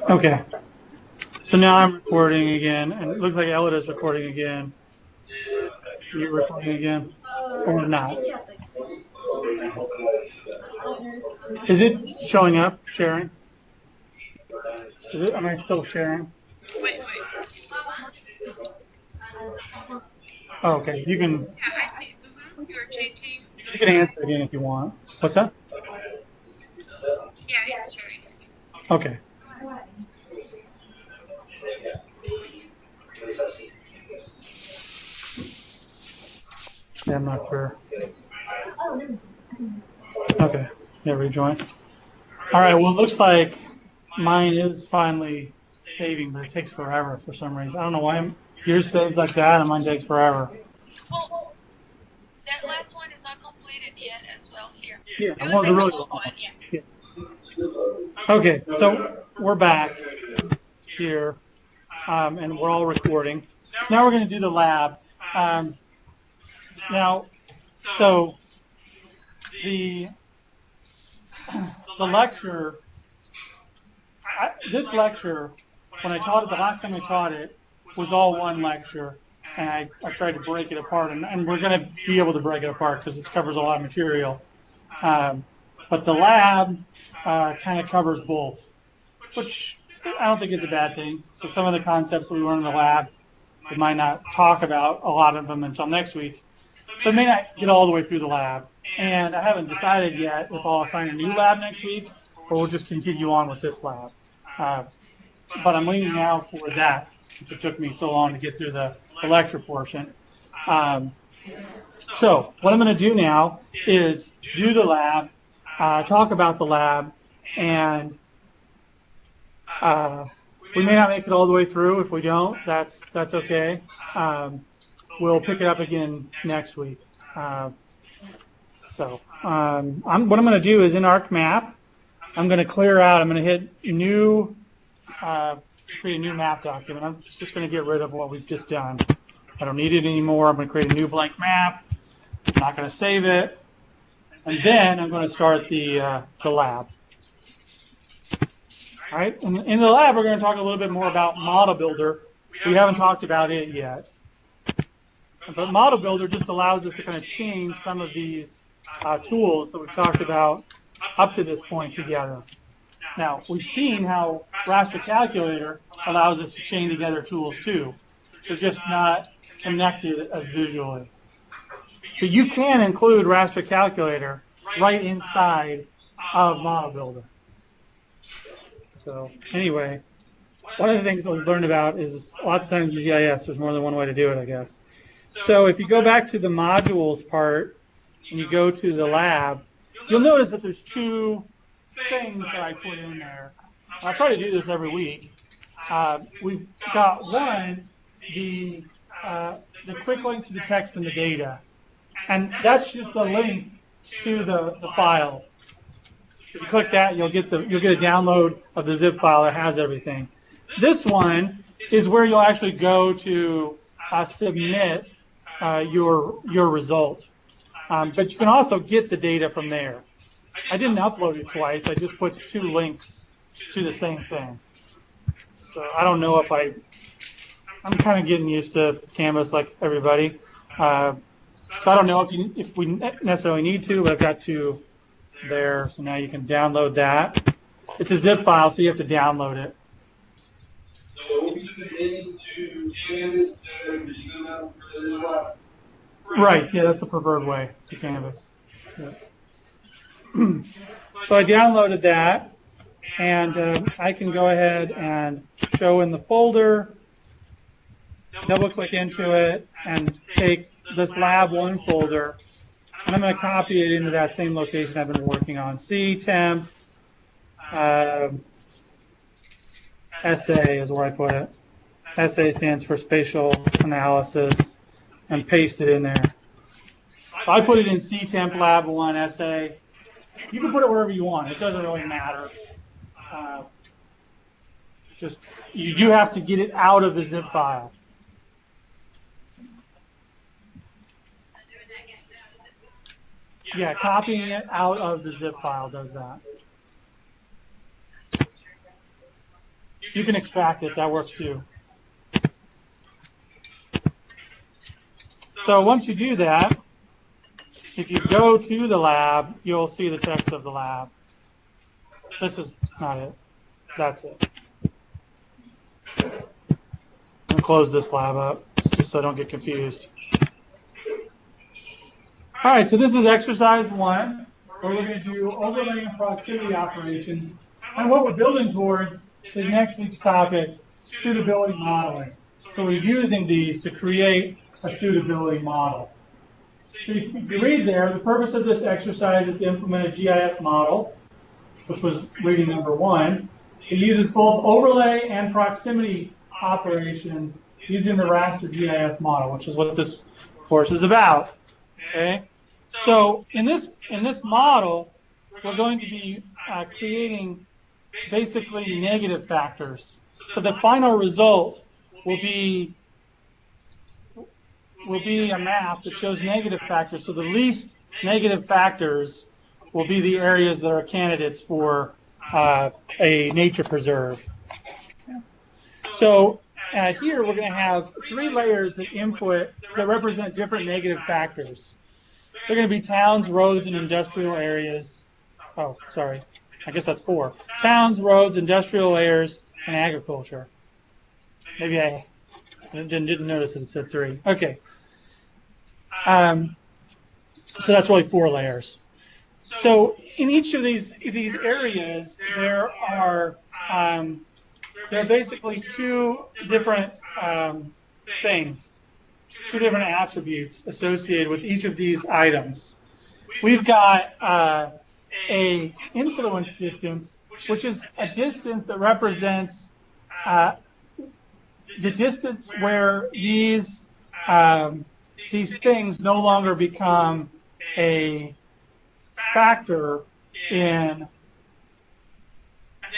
Okay. So now I'm recording again, and it looks like Ella is recording again. You're recording again, or not? Is it showing up, sharing? Is it? Am I still sharing? Wait. Oh, okay. You can. Yeah, I see. You're changing. You can answer again if you want. What's that? Yeah, it's sharing. Okay. Yeah, I'm not sure. Okay. Yeah, rejoin. All right. Well, it looks like mine is finally saving, but it takes forever for some reason. I don't know why yours saves like that and mine takes forever. Well, that last one is not completed yet as well here. Yeah, It well, was the like really the old one, yeah. Okay, so we're back here, and we're all recording. So now we're going to do the lab. So the lecture, this lecture, when I taught it, the last time I taught it, was all one lecture, and I tried to break it apart, and we're going to be able to break it apart because it covers a lot of material. But the lab kind of covers both, which I don't think is a bad thing. So some of the concepts we learn in the lab, we might not talk about a lot of them until next week. So it may not get all the way through the lab. And I haven't decided yet if I'll assign a new lab next week or we'll just continue on with this lab. But I'm leaning now for that since it took me so long to get through the lecture portion. So what I'm going to do now is do the lab, talk about the lab, and we may not make it all the way through. If we don't, that's okay. We'll pick it up again next week. What I'm going to do is in ArcMap, I'm going to clear out. I'm going to hit new, create a new map document. I'm just going to get rid of what we've just done. I don't need it anymore. I'm going to create a new blank map. I'm not going to save it. And then I'm going to start the lab. All right, in the lab, we're going to talk a little bit more about Model Builder. We haven't talked about it yet. But Model Builder just allows us to kind of chain some of these tools that we've talked about up to this point together. Now, we've seen how Raster Calculator allows us to chain together tools too. They're just not connected as visually. But you can include Raster Calculator right inside of Model Builder. So anyway, one of the things that we've learned about is lots of times in GIS, there's more than one way to do it, I guess. So if you go back to the modules part and you go to the lab, you'll notice that there's two things that I put in there. I'll try to do this every week. We've got one, the quick link to the text and the data. And that's just a link to the file. If you click that, you'll get a download of the zip file that has everything. This one is where you'll actually go to submit your result. But you can also get the data from there. I didn't upload it twice. I just put two links to the same thing. So I don't know if I'm kind of getting used to Canvas like everybody. So I don't know if we necessarily need to, but I've got two there. So now you can download that. It's a zip file, so you have to download it. So we took it into Canvas as well. Right, yeah, that's the preferred way to Canvas. Yeah. So I downloaded that, and I can go ahead and show in the folder, double click into it, and take this lab 1 folder, and I'm going to copy it into that same location I've been working on. C temp SA is where I put it. SA stands for spatial analysis, and paste it in there. So I put it in C temp lab 1 SA. You can put it wherever you want. It doesn't really matter. Just you do have to get it out of the zip file. Yeah, copying it out of the zip file does that. You can extract it, that works too. So once you do that, if you go to the lab, you'll see the text of the lab. This is not it. That's it. I'm going to close this lab up just so I don't get confused. All right, so this is exercise 1, where we're going to do overlay and proximity operations. And what we're building towards is next week's topic, suitability modeling. So we're using these to create a suitability model. So if you read there, the purpose of this exercise is to implement a GIS model, which was reading number 1. It uses both overlay and proximity operations using the raster GIS model, which is what this course is about. Okay? So in this model, we're going to be creating basically negative factors. So the final result will be a map that shows negative factors. So the least negative factors will be the areas that are candidates for a nature preserve. So here we're going to have 3 layers of input that represent different negative factors. They're going to be towns, roads, and industrial areas. Oh, sorry. I guess that's 4. Towns, roads, industrial areas, and agriculture. Maybe I didn't notice that it said 3. Okay. So that's really 4 layers. So in each of these areas, there are basically 2 different things, 2 different attributes associated with each of these items. We've got a influence distance, which is a distance that represents the distance where these things no longer become a factor in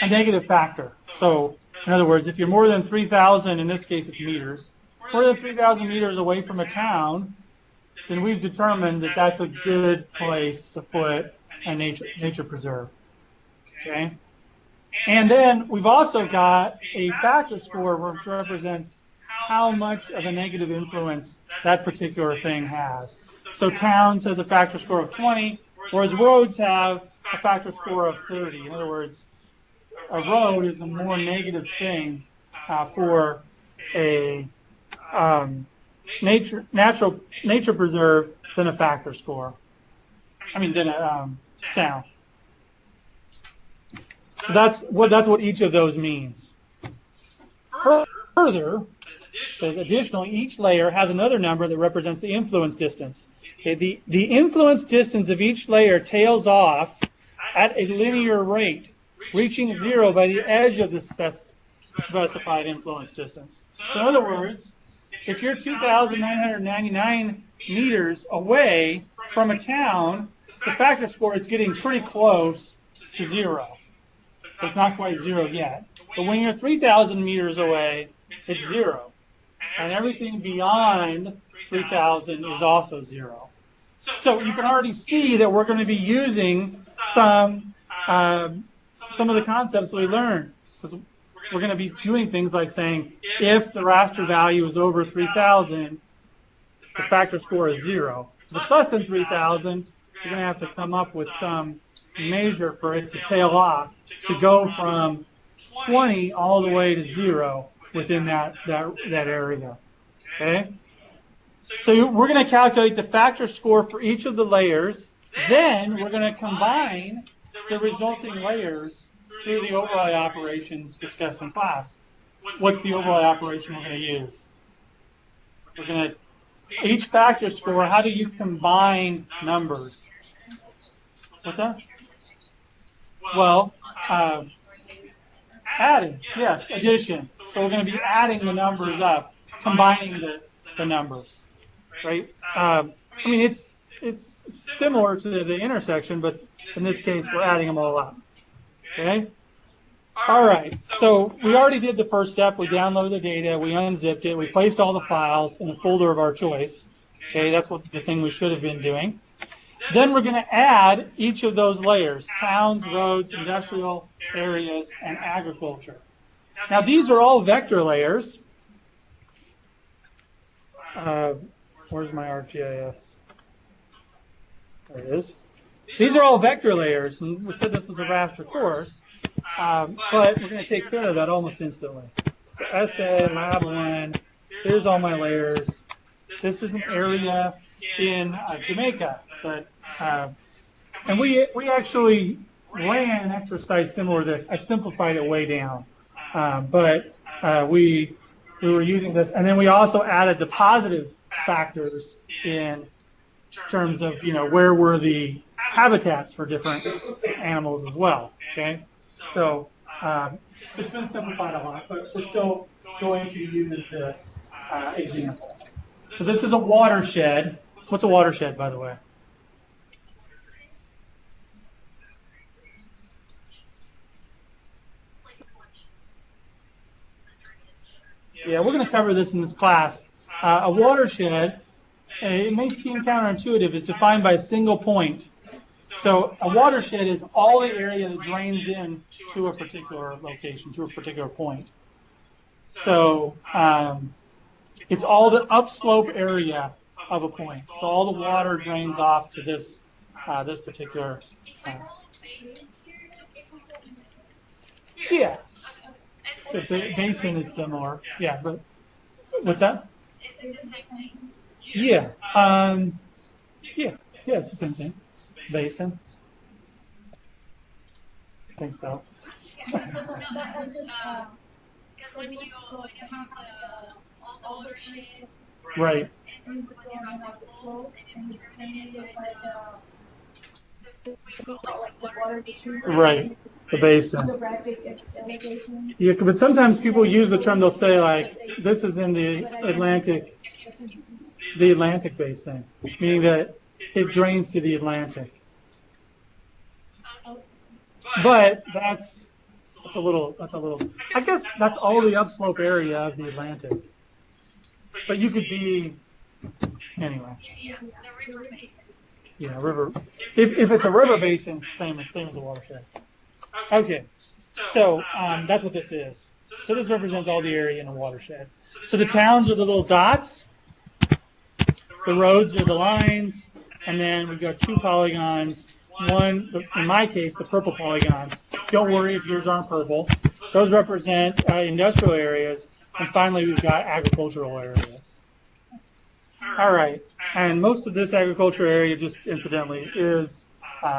a negative factor. So in other words, if you're more than 3,000, in this case it's meters, more than 3,000 meters away from a town, then we've determined that that's a good place to put a nature preserve. Okay? And then we've also got a factor score which represents how much of a negative influence that particular thing has. So towns has a factor score of 20, whereas roads have a factor score of 30. In other words, a road is a more negative thing for a nature preserve than a factor score. Than a town. So that's what each of those means. Further, says additionally, each layer has another number that represents the influence distance. Okay, the influence distance of each layer tails off at a linear rate, reaching 0 by the edge of the specified influence distance. So in other words, if you're 2,999 meters away from a town, the factor score is getting pretty close to 0. So it's not quite 0 yet. But when you're 3,000 meters away, it's 0. And everything beyond 3,000 is also 0. So you can already see that we're going to be using some of the concepts we learned. Because we're going to be doing things like saying, if the raster value is over 3,000, the factor score is 0. If it's less than 3,000, you're going to have to come up with some measure for it to tail off, to go from 20 all the way to 0 within that area. Okay? So we're going to calculate the factor score for each of the layers. Then we're going to combine the resulting layers through the overlay operations discussed in class. What's the overlay operation we're going to use? We're going to, each factor score, how do you combine numbers? What's that? Well, adding, yes, addition. So we're going to be adding the numbers up, combining the numbers, right? It's similar to the intersection, but in this case, we're adding them all up. Okay? All right, so we already did the first step. We downloaded the data, we unzipped it, we placed all the files in a folder of our choice. Okay, that's the thing we should have been doing. Then we're going to add each of those layers: towns, roads, industrial areas, and agriculture. Now these are all vector layers. Where's my ArcGIS? There it is. These are all vector layers, and we said this was a raster course, but we're going to take care of that almost instantly. So SA, Lab 1, here's all my layers. This is an area in Jamaica, but and we actually ran an exercise similar to this. I simplified it way down, but we were using this, and then we also added the positive factors in terms of, you know, where were the habitats for different animals as well. Okay, so it's been simplified a lot, but we're still going to use this example. So this is a watershed. What's a watershed, by the way? Yeah, we're going to cover this in this class. A watershed, it may seem counterintuitive, is defined by a single point. So a watershed is all the area that drains in to a particular location, to a particular point. So it's all the upslope area of a point. So all the water drains off to this this particular. Yeah. So the basin is similar. Yeah, but what's that? Is it the same thing? Yeah. Yeah, it's the same thing. Basin. I think so. Because when you have all the watershed, Right. and when you have the slopes, and it's terminated by we call like water feature. Right. The basin. Yeah, but sometimes people use the term, they'll say like, this is in the Atlantic basin, meaning that it drains to the Atlantic. But that's a little, I guess that's all the upslope area of the Atlantic. But you could be, anyway. Yeah, the river basin. Yeah, river. If it's a river basin, same as a watershed. Okay, so that's what this is. So this represents all the area in a watershed. So the towns are the little dots, the roads are the lines, and then we've got two polygons. One, in my case, the purple polygons. Don't worry if yours aren't purple. Those represent industrial areas, and finally we've got agricultural areas. All right, and most of this agriculture area, just incidentally, is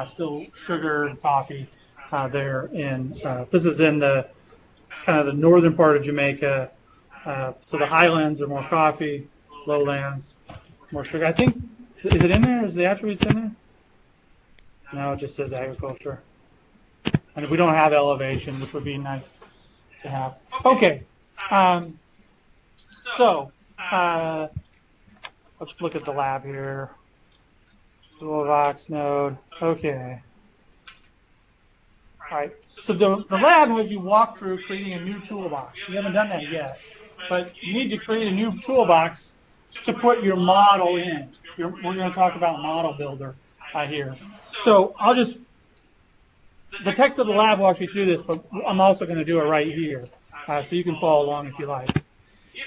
still sugar and coffee. There in this is in the kind of the northern part of Jamaica. So the highlands are more coffee, lowlands more sugar. I think, is it in there? Is the attributes in there? No, it just says agriculture. And we don't have elevation, which would be nice to have. Okay, so let's look at the lab here. Toolbox node. Okay. All right, so the lab has you walk through creating a new toolbox. You haven't done that yet, but you need to create a new toolbox to put your model in. We're going to talk about model builder here. So the text of the lab walks you through this, but I'm also going to do it right here, so you can follow along if you like.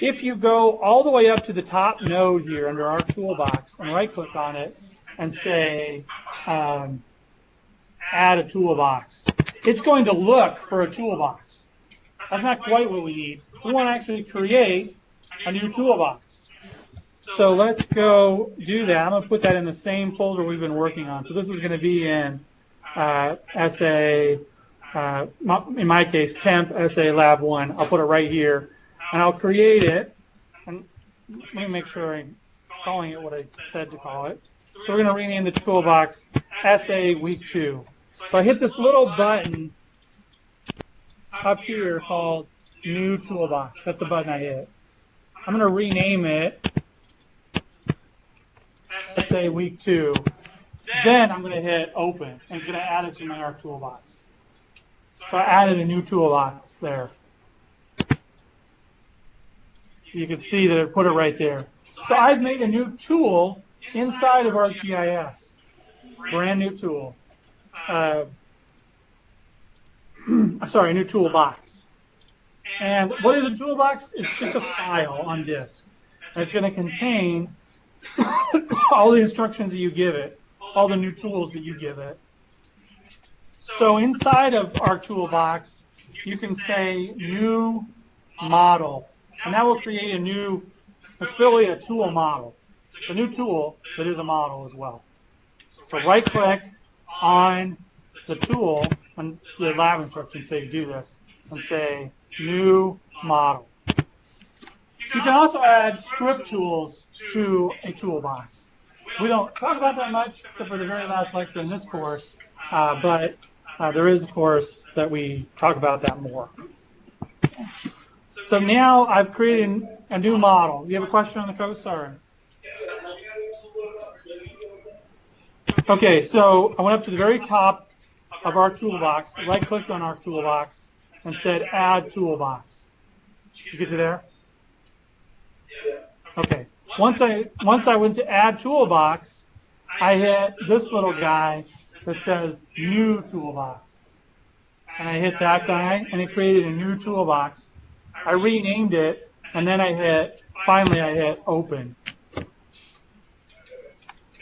If you go all the way up to the top node here under our toolbox and right-click on it and say, add a toolbox, it's going to look for a toolbox. That's not quite what we need. We want to actually create a new toolbox. So let's go do that. I'm going to put that in the same folder we've been working on. So this is going to be in SA, in my case, temp SA lab 1. I'll put it right here, and I'll create it. And let me make sure I'm calling it what I said to call it. So we're going to rename the toolbox SA week 2. So I hit this little button up here called New Toolbox. That's the button I hit. I'm going to rename it SA Week 2. Then I'm going to hit Open, and it's going to add it to my ARC toolbox. So I added a new toolbox there. You can see that it put it right there. So I've made a new tool inside of ArcGIS. brand new tool. Sorry, a new toolbox. And what is a toolbox? It's just a file on disk. And it's going to contain all the instructions that you give it, all the new tools that you give it. So inside of our toolbox, you can say new model, and that will create a new, it's really a tool model. It's a new tool that is a model as well. So right click on the tool, on the lab instructions say do this, and say new model. You can also add script tools to a toolbox. We don't talk about that much except for the very last lecture in this course, but there is a course that we talk about that more. So now I've created a new model. You have a question on the code? Sorry. Okay, so I went up to the very top of our toolbox, right-clicked on our toolbox, and said Add Toolbox. Did you get to there? Okay. Once I went to Add Toolbox, I hit this little guy that says New Toolbox. And I hit that guy, and it created a new toolbox. I renamed it, and then finally I hit Open.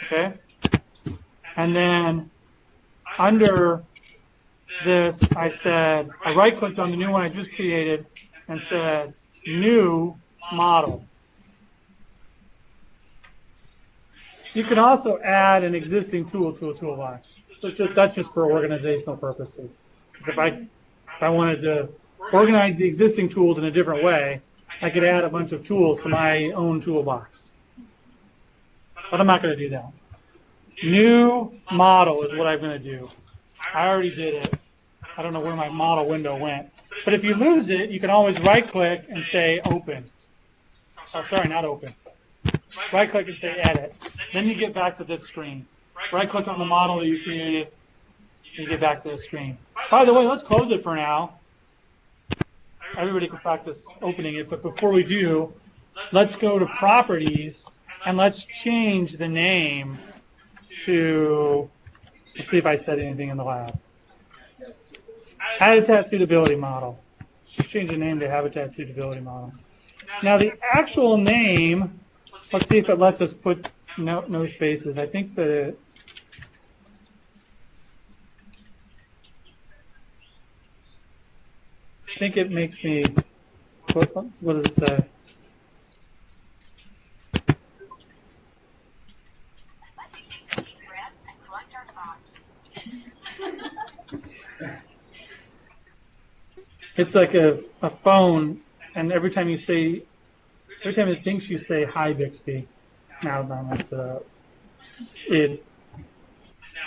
Okay? And then under this, I right-clicked on the new one I just created and said New Model. You can also add an existing tool to a toolbox. So that's just for organizational purposes. If I wanted to organize the existing tools in a different way, I could add a bunch of tools to my own toolbox. But I'm not going to do that. New model is what I'm going to do. I already did it. I don't know where my model window went. But if you lose it, you can always right-click and say Open. Oh, sorry, not Open. Right-click and say Edit. Then you get back to this screen. Right-click on the model that you created, and you get back to the screen. By the way, let's close it for now. Everybody can practice opening it, but before we do, let's go to Properties, and let's change the name to, let's see if I said anything in the lab. Habitat Suitability Model. Let's change the name to Habitat Suitability Model. Now the actual name, let's see if it lets us put no spaces. I think it makes me, what does it say? It's like a phone, and every time it thinks you say hi Bixby, now mess it up.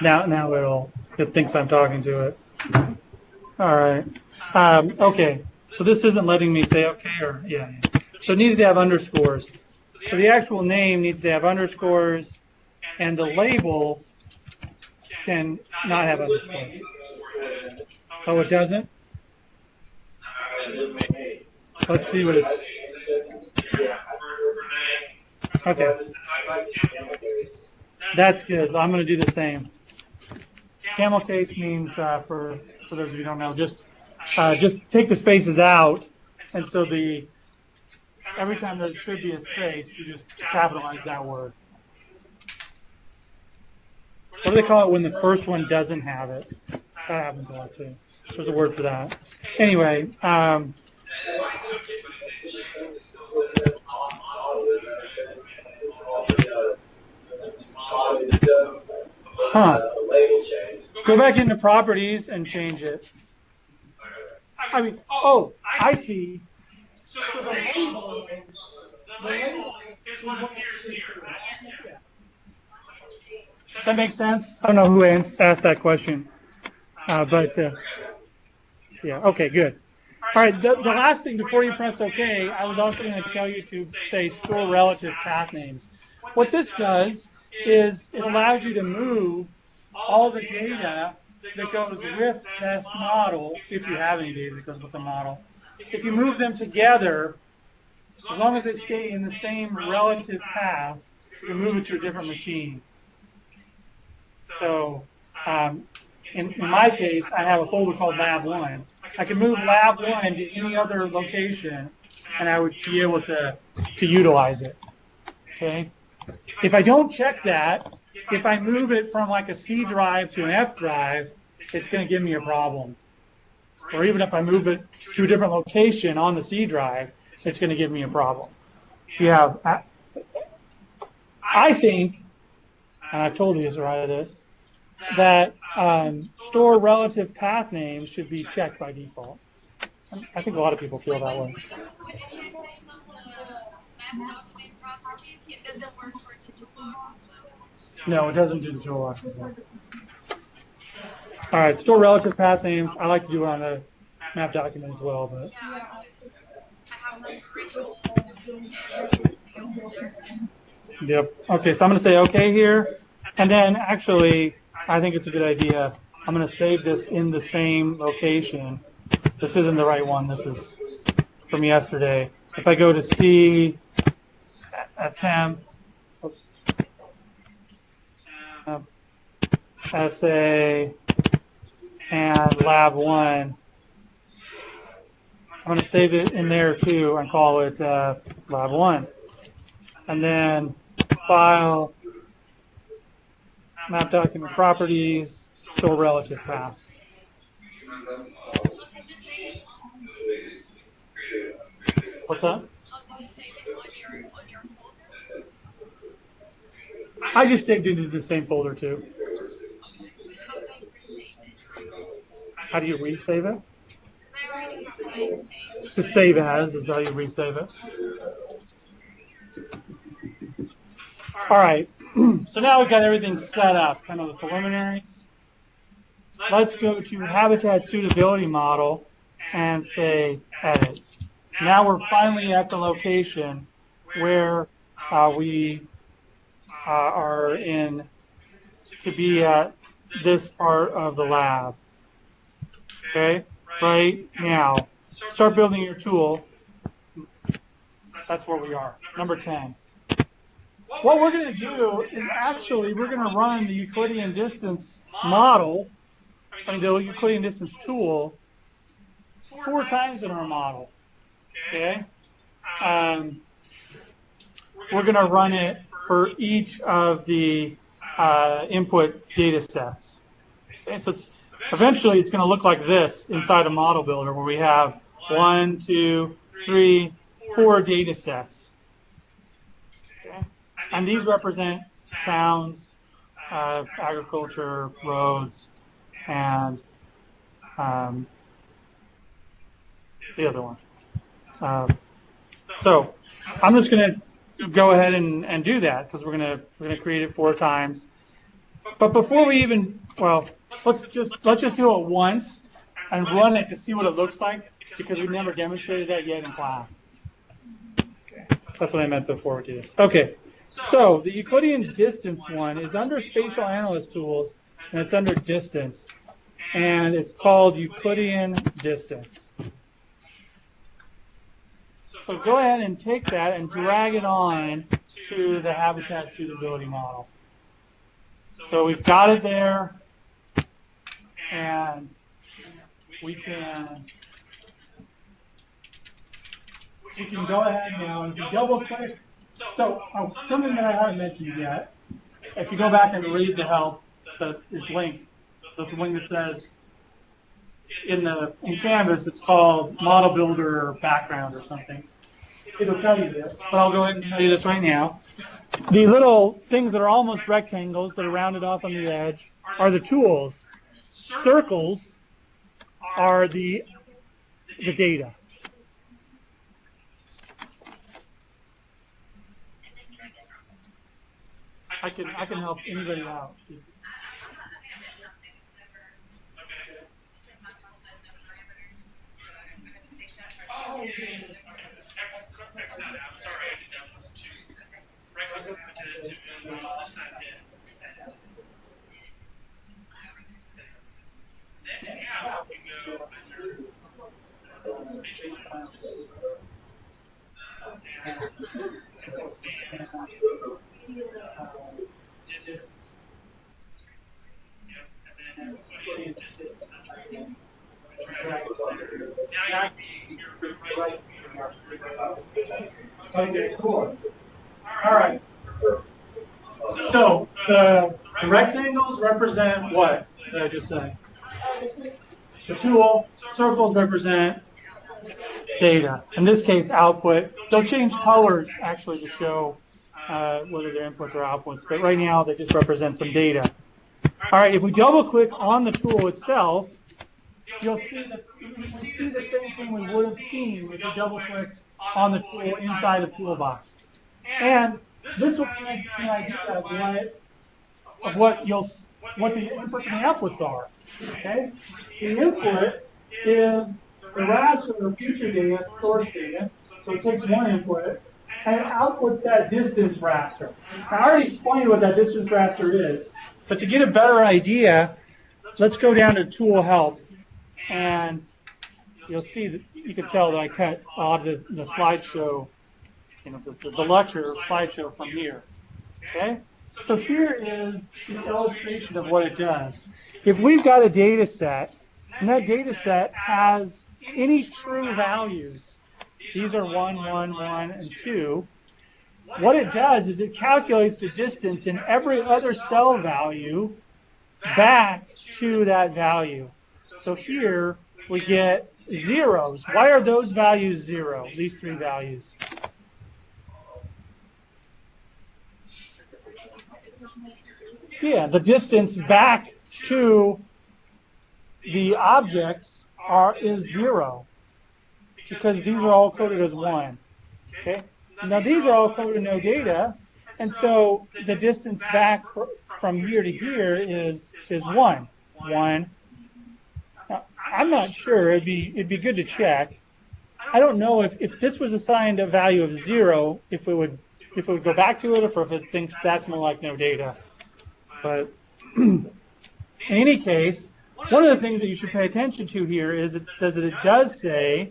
Now it thinks I'm talking to it. All right. Okay. So this isn't letting me say okay or yeah. So it needs to have underscores. So the actual name needs to have underscores, and the label can not have underscores. Oh, it doesn't? Let's see what it's. Okay. That's good. I'm going to do the same. Camel case means, for those of you who don't know, just take the spaces out, and so every time there should be a space, you just capitalize that word. What do they call it when the first one doesn't have it? That happens a lot too. There's a word for that. Anyway, go back into properties and change it. I see. So the label is what appears here. Does that make sense? I don't know who asked that question, but yeah, okay, good. All right, the last thing before you press OK, I was also going to tell you to say store relative path names. What this does is it allows you to move all the data that goes with this model, if you have any data that goes with the model. If you move them together, as long as they stay in the same relative path, you can move it to a different machine. So in my case, I have a folder called Lab 1. I can move Lab 1 to any other location, and I would be able to utilize it. Okay. If I don't check that, if I move it from like a C drive to an F drive, it's going to give me a problem. Or even if I move it to a different location on the C drive, it's going to give me a problem. If you have, I think, and I've told you this, that store relative path names should be checked by default. I think a lot of people feel that way. When you check this on the map document properties, it doesn't work for the toolbox as well. No, it doesn't do the toolbox as well. All right, store relative path names. I like to do it on the map document as well, but. Yeah, I have this ritual. Yep. Okay, so I'm going to say okay here. And then actually, I think it's a good idea. I'm going to save this in the same location. This isn't the right one. This is from yesterday. If I go to C, temp, oops, SA, and lab 1, I'm going to save it in there too and call it lab 1. And then file, map document properties, store relative paths. What's that? How did you save it on your folder? I just saved it into the same folder too. How do you resave it? How do you resave it? I already have mine saved. The save as is how you resave it. All right, so now we've got everything set up, kind of the preliminaries. Let's go to habitat suitability model and say edit. Now we're finally at the location where we are in to be at this part of the lab. Okay, right now, start building your tool. That's where we are, number 10. What we're going to do is actually we're going to run the Euclidean distance model, the Euclidean distance tool, 4 times in our model. Okay, we're going to run it for each of the input data sets. Okay, so eventually it's going to look like this inside a model builder where we have 1, 2, 3, 4 data sets. Okay, and these represent towns, agriculture, roads, and the other one. So I'm just going to go ahead and do that because we're gonna create it 4 times. But before we even, well, let's just do it once and run it to see what it looks like because we've never demonstrated that yet in class. Okay, that's what I meant before we do this. Okay, so the Euclidean distance one is under Spatial Analyst Tools and it's under Distance, and it's called Euclidean Distance. So go ahead and take that and drag it on to the habitat suitability model. So we've got it there, and we can go ahead now and if you double click. So something that I haven't mentioned yet, if you go back and read the help that is linked, the link that says in Canvas it's called Model Builder Background or something. It'll tell you this, but I'll go ahead and tell you this right now. The little things that are almost rectangles that are rounded off on the edge are the tools. Circles are the data. I can help anybody out. X that out. Sorry, I did that once too. Right-click habitat this time hit. Then now if you go under spatial analysis tools and expand distance. Okay, cool. All right. So the rectangles represent what? Did I just say? The tool. Circles represent data. In this case, output. They'll change colors actually to show whether they're inputs or outputs. But right now, they just represent some data. All right. If we double click on the tool itself, you'll see that we see the same thing we would have seen if we double clicked on the tool inside the toolbox. And this will give you an idea of what the inputs and the outputs are. Okay? The input is the raster of future data, source data, so it takes one input, and it outputs that distance raster. Now, I already explained what that distance raster is, but to get a better idea, let's go down to Tool Help, and you'll see that you can tell that I cut a lot of the slideshow, the lecture slideshow from here. Okay? So here is the illustration of what it does. If we've got a data set, and that data set has any true values, these are 1, 1, 1, and 2, what it does is it calculates the distance in every other cell value back to that value. So here we get zeros. Why are those values 0, these 3 values? Yeah, the distance back to the objects is 0 because these are all coded as 1. Okay. Now these are all coded no data, and so the distance back from here to here is 1. 1. Now, I'm not sure. It'd be good to check. I don't know if this was assigned a value of 0, if it would go back to it, or if it thinks that's more like no data. But in any case, one of the things that you should pay attention to here is it says that it does say,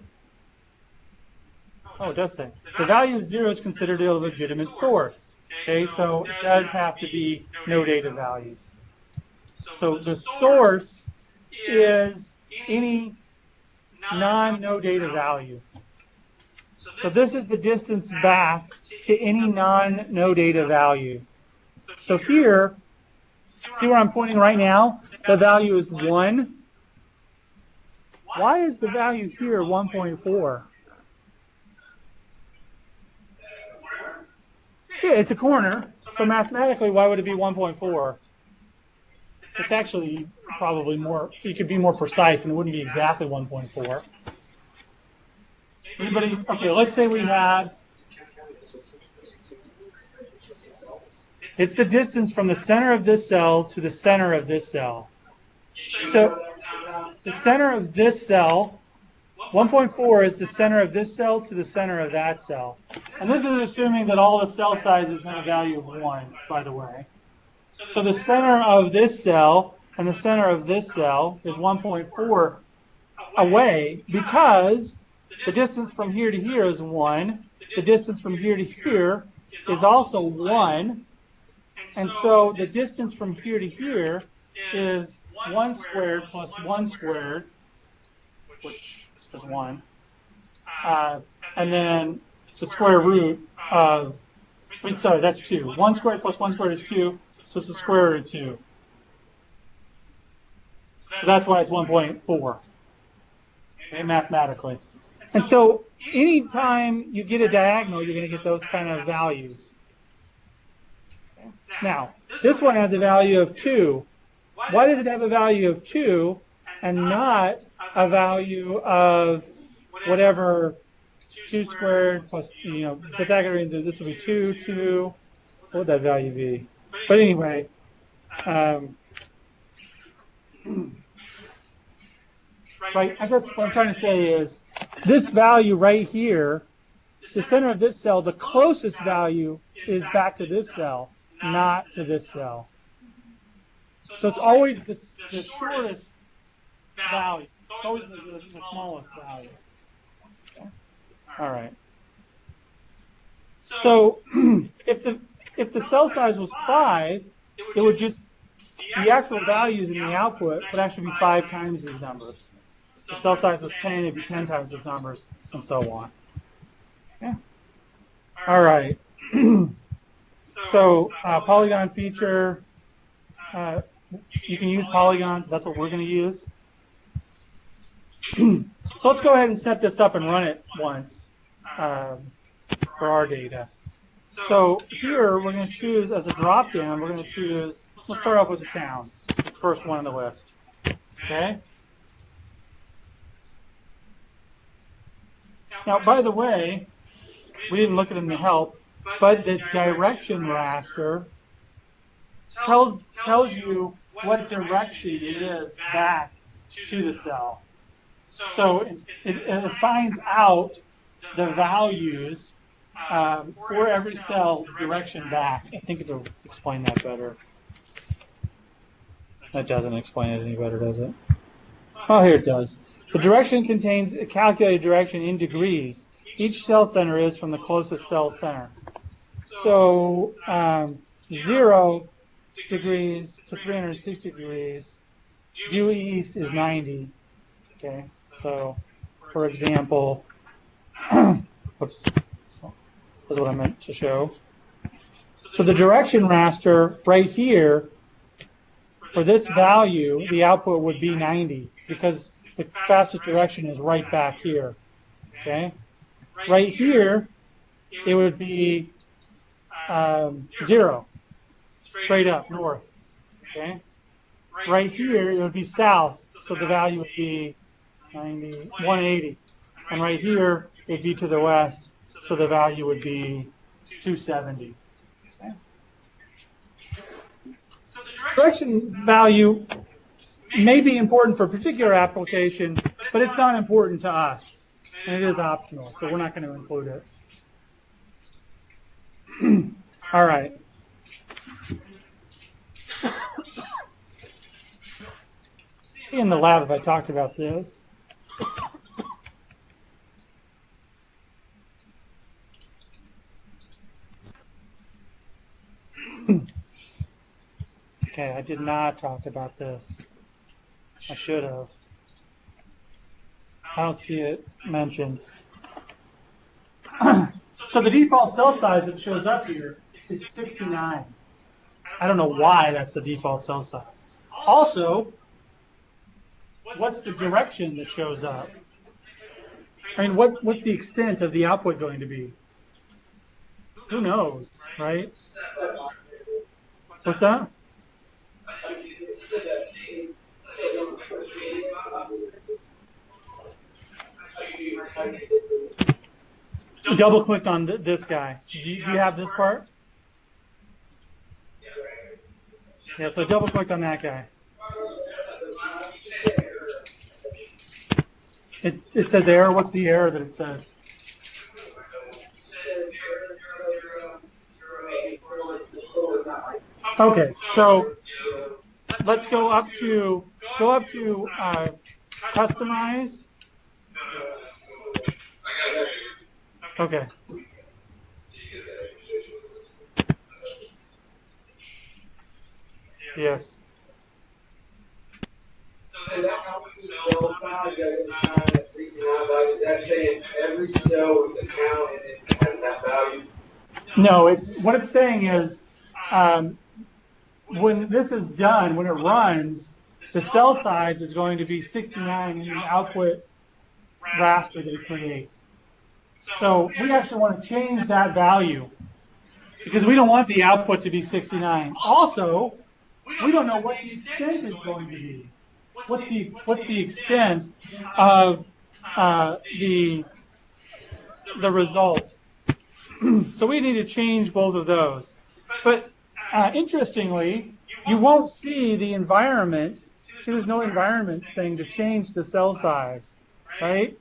the value of 0 is considered a legitimate source. Okay, so it does have to be no data values. So the source is any non-no data value. So this is the distance back to any non-no data value. So here, see where I'm pointing right now? The value is 1. Why is the value here 1.4? Yeah, it's a corner. So mathematically, why would it be 1.4? It's actually probably more, it could be more precise and it wouldn't be exactly 1.4. Anybody? Okay, let's say we had, it's the distance from the center of this cell to the center of this cell. So the center of this cell, 1.4 is the center of this cell to the center of that cell. And this is assuming that all the cell sizes have a value of 1, by the way. So the center of this cell and the center of this cell is 1.4 away because the distance from here to here is 1. The distance from here to here is also 1. And so the distance from here to here is 1 squared plus 1 squared, which is 1. And then the square root of, sorry, that's 2. 1 squared plus 1 squared is 2, so it's the square root of 2. So that's why it's 1.4, okay, mathematically. And so anytime you get a diagonal, you're going to get those kind of values. Okay. Now, this one has a value of 2. Why does it have a value of 2 and not a value of whatever 2 squared plus, Pythagorean, this would be 2, 2. What would that value be? But anyway, right, I guess what I'm trying to say is this value right here, the center of this cell, the closest value is back to this cell, not to this cell. So it's always the shortest value. It's always the smallest value. Okay. All right. So if the cell size was 5, it would just, the actual values in the output would actually be 5 times these numbers. If the cell size was 10, it'd be 10 times those numbers, and so on. Yeah. All right. So polygon feature, you can use polygons. That's what we're going to use. So let's go ahead and set this up and run it once for our data. So here we're going to choose as a drop down, we're going to choose, let's start off with the towns, the first one on the list. Okay. Now, by the way, we didn't look at it in the help, but the direction raster tells you what direction it is back to the cell. So it assigns out the values for every cell, the direction back. I think it'll explain that better. That doesn't explain it any better, does it? Oh, here it does. The direction contains a calculated direction in degrees. Each cell center is from the closest cell center. So 0 degrees to 360 degrees, due east is 90. Okay, so for example, whoops, that's what I meant to show. So the direction raster right here, for this value, the output would be 90 because the fastest direction is right back here. Okay, right here, it would be 0, straight up north. Okay, right here it would be south, so the value would be 90, 180, and right here it would be to the west, so the value would be 270. Okay. So the Direction value may be important for a particular application, but it's not important to us, and it is optional, so we're not going to include it. All right. In the lab, if I talked about this. Okay, I did not talk about this. I should have. I don't see it mentioned. So the default cell size that shows up here is 69. I don't know why that's the default cell size. Also, what's the direction that shows up? I mean, what's the extent of the output going to be? Who knows, right? What's that? Double click on this guy. Do you have this part? Yeah, so double click on that guy. It says error. What's the error that it says? Okay, so let's go up to customize. Okay. Yes. So that cell size that is assigned at 69 values, that's saying every cell with the count and it has that value? No, what it's saying is when this is done, when it runs, the cell size is going to be 69 in the output raster that it creates. So we actually want to change that value because we don't want the output to be 69. Also, we don't know what the extent is going to be. What's the extent of the result? So we need to change both of those. But interestingly, you won't see the environment. See, there's no environment thing to change the cell size, right?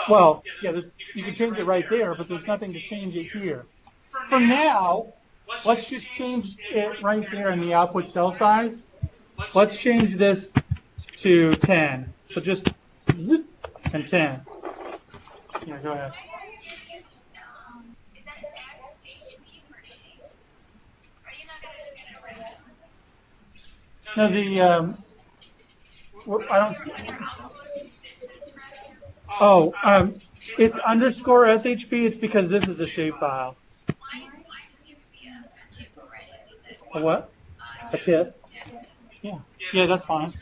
Well, yeah, you can change it right there, but there's nothing to change it here. For now, let's just change it right there in the output cell size. Let's change this to 10. So just zip and 10. Yeah, go ahead. Is that SHP for shape? Are you not going to do it right now? No, I don't see. Distance raster? Oh, It's underscore SHP. It's because this is a shapefile. Mine is giving me a tip already. A what? A Tip. TIFF? Yeah. Yeah, that's fine.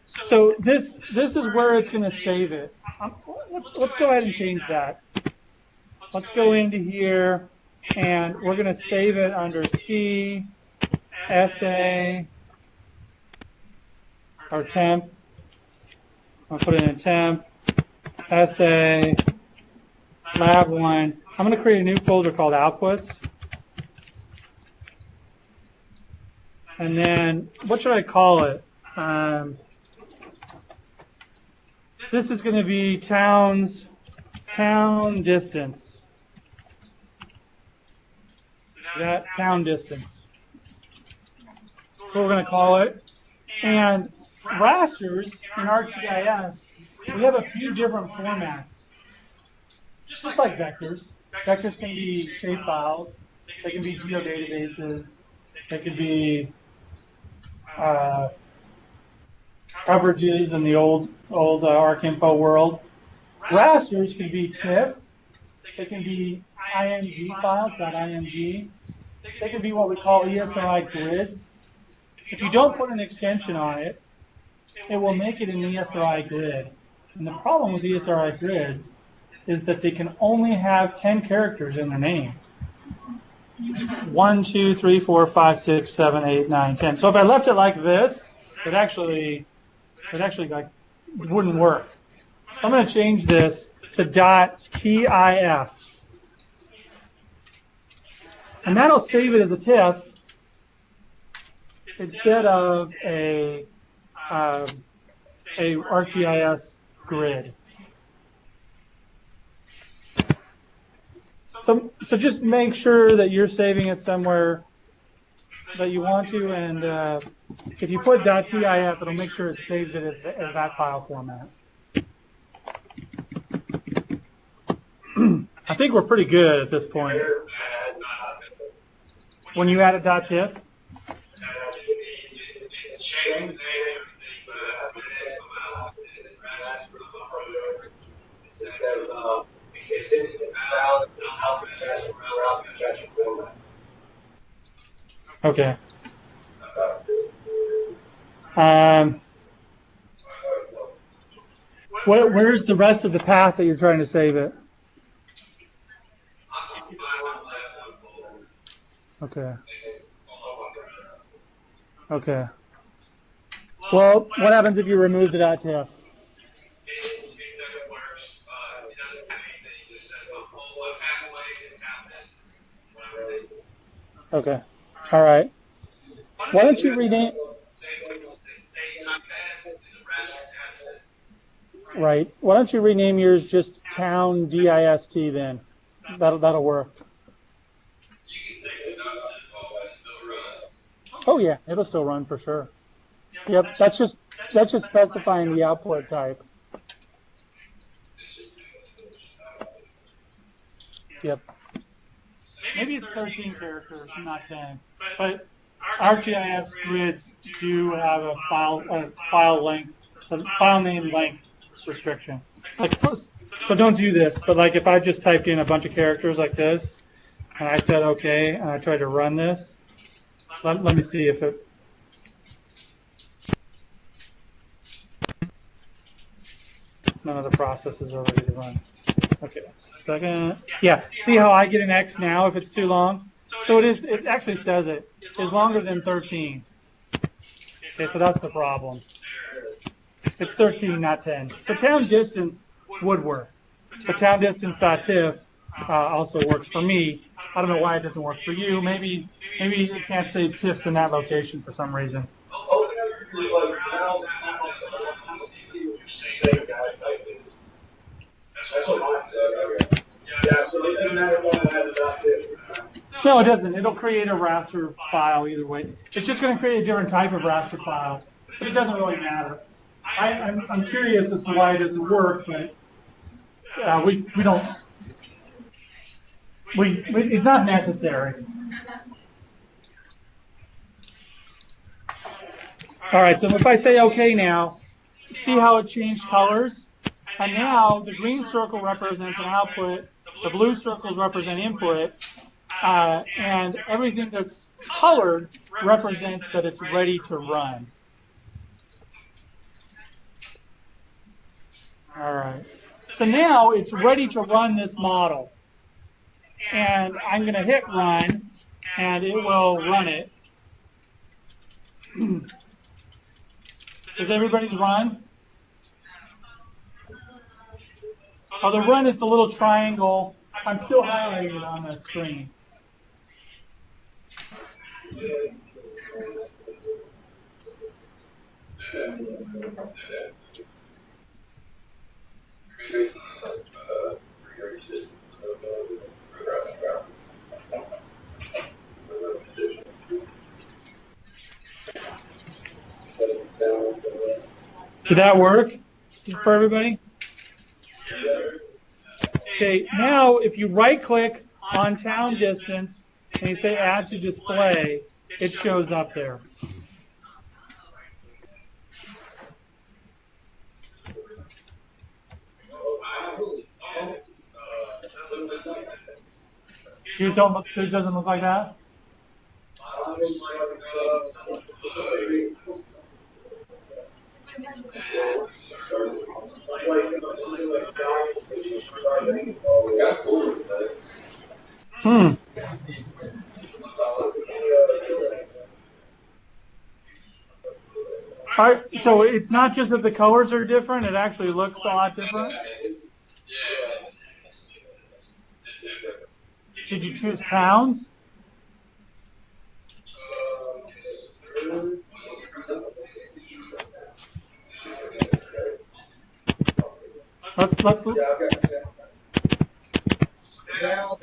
So this is where it's going to save it. Let's go ahead and change that. Let's go into here, and we're going to save it under C, SA, or temp. I'll put it in temp, SA, lab 1. I'm going to create a new folder called outputs. And then, what should I call it? This is going to be town distance. That town distance. That's what we're going to call it. And rasters in ArcGIS, we have a few different formats. Just like vectors. Vectors can be shapefiles. They can be geodatabases. They could be coverages in the old ArcInfo world. Rasters can be TIFFs. They can be IMG files, .img. They can be what we call ESRI grids. If you don't put an extension on it, it will make it an ESRI grid. And the problem with ESRI grids is that they can only have 10 characters in their name. 1, 2, 3, 4, 5, 6, 7, 8, 9, 10. So if I left it like this, it actually like wouldn't work. So I'm going to change this to .tif. And that'll save it as a TIFF instead of a ArcGIS grid. So just make sure that you're saving it somewhere that you want to, and if you put .tif, it'll make sure it saves it as that file format. I think we're pretty good at this point. When you add a .tif? Okay. Where's the rest of the path that you're trying to save it? Okay. Okay. Well, what happens if you remove the .tif? Okay. All right. Why don't you rename? Right. Why don't you rename yours just town dist then? That'll work. Oh yeah, it'll still run for sure. Yep. That's just specifying the output type. Yep. Maybe it's 13 characters, not 10. But ArcGIS grids do have a file length, a file name length restriction. Like, so don't do this. But like, if I just typed in a bunch of characters like this, and I said okay, and I tried to run this, let me see if it. None of the processes are ready to run. Okay, second. Yeah, see how I get an X now if it's too long? So it actually says it is longer than 13. Okay, so that's the problem. It's 13, not 10. So town distance would work. But town distance.tif also works for me. I don't know why it doesn't work for you. Maybe it can't save TIFs in that location for some reason. No, it doesn't. It'll create a raster file either way. It's just going to create a different type of raster file, but it doesn't really matter. I'm curious as to why it doesn't work, but it's not necessary. All right, so if I say OK now, see how it changed colors? And now the green circle represents an output, the blue circles represent input, and everything that's colored represents that it's ready to run. All right. So now it's ready to run this model. And I'm going to hit run, and it will run it. Does everybody's run? Oh, the run is the little triangle. I'm still highlighting it on the screen. Did that work for everybody? Okay, now if you right-click on town distance and you say add to display, it shows up there. It doesn't look like that? Hmm. All right, so it's not just that the colors are different, it actually looks a lot different. Did you choose towns? Let's Down,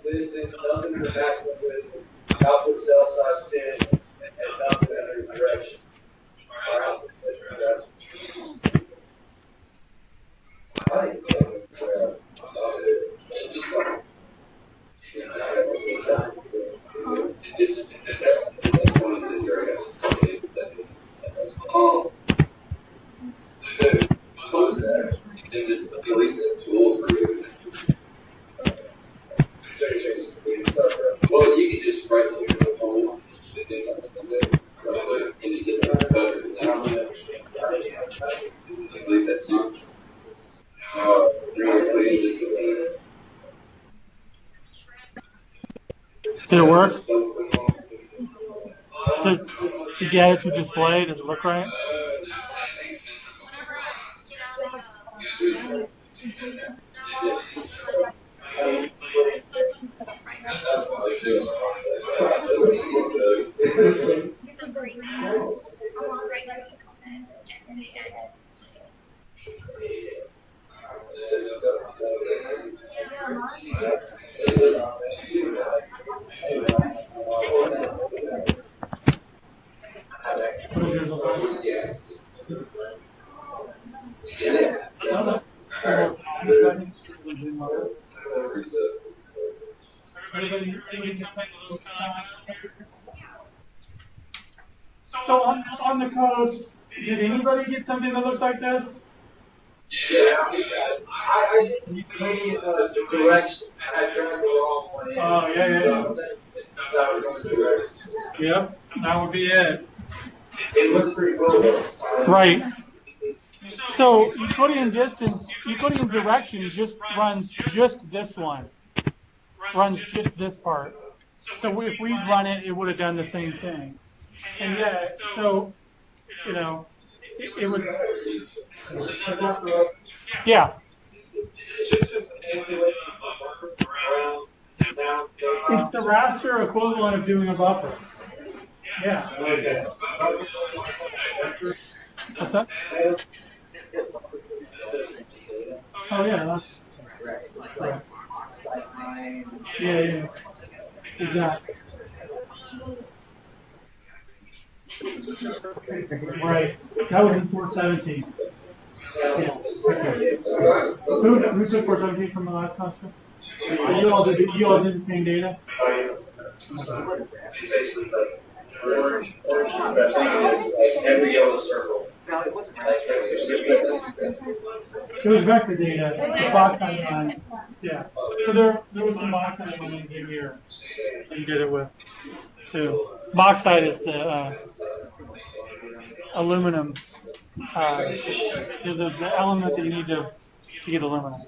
distance, nothing in the maximum distance, output cell size 10, and nothing in the direction. I think well, you can just write the whole Did it work? Did you add it to display? Does it look right? So on the coast, did anybody get something that looks like this? Yeah, I didn't see the direction. I tried the wrong way. Oh, yeah. Yep, that would be it. It looks pretty cool though. Right. So Euclidean distance, Euclidean direction just runs just this one. Runs just this part. So if we run it, it would have done the same thing. And yeah, so, you know, it would. Yeah. It's the raster equivalent of doing a buffer. Yeah. What's that? Oh yeah. That's right. Yeah. Exactly. Right. That was in 417. Yeah. Who took 417 from the last semester? You all did the same data? Basically, like orange, every yellow circle. No, it wasn't. It was vector data, the box on line. Yeah. So there was some bauxite lines in here that you did it with too. Bauxite is the aluminum, the element that you need to get aluminum.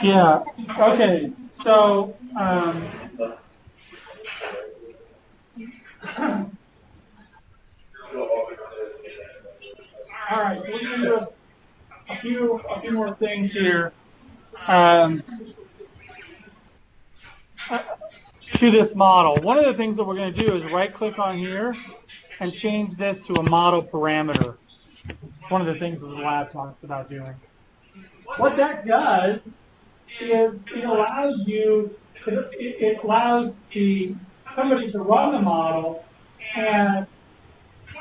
Yeah. Okay. So. All right. So we're going to do a few more things here. To this model. One of the things that we're going to do is right-click on here and change this to a model parameter. It's one of the things that the lab talks about doing. What that does is it allows somebody to run the model and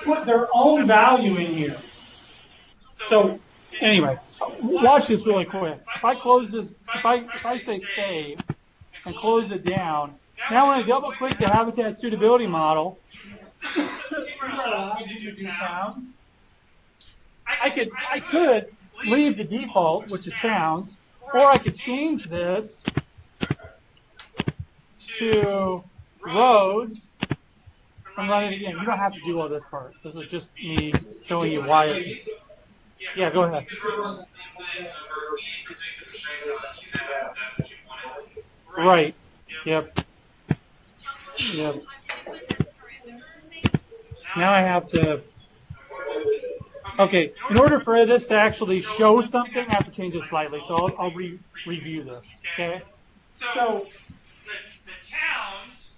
put their own value in here. So anyway, watch this really quick. If I close this, if I say save and close it down, now when I double click the habitat suitability model, towns, I could leave the default, which is towns, or I could change this to roads and run it again. You don't have to do all this part. This is just me showing you why it's. Yeah, go ahead. Right. Yep. Yep. Now I have to. Okay. In order for this to actually show something, I have to change it slightly. So I'll review this. Okay. So the towns.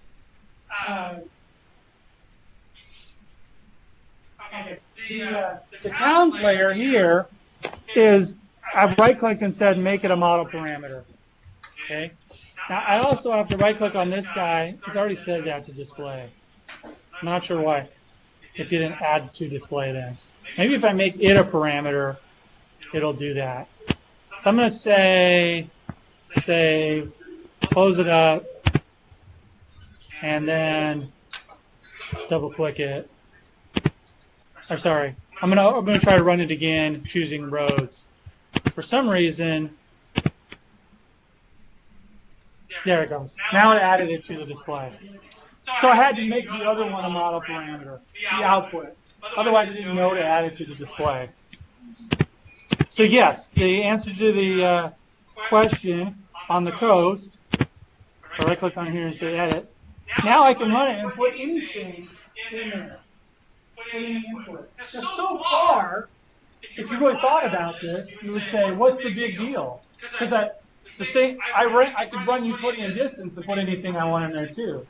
Okay. The towns layer here is I've right-clicked and said make it a model parameter. Okay. Now I also have to right-click on this guy. It already says add to display. I'm not sure why it didn't add to display then. Maybe if I make it a parameter, it'll do that. So I'm going to say save, close it up, and then double-click it. Or sorry, I'm gonna try to run it again, choosing roads. For some reason, there it goes. Now it added it to the display. So I had to make the other one a model parameter, the output. Otherwise, I didn't know to add it to the display. So yes, the answer to the question on the coast. So I click on here and say edit. Now I can run it and put anything in there. Input. Now, so far, if you really thought about this, you would say, "What's the big deal?" Because it's the same. I could run utility distance and put anything I want in there too.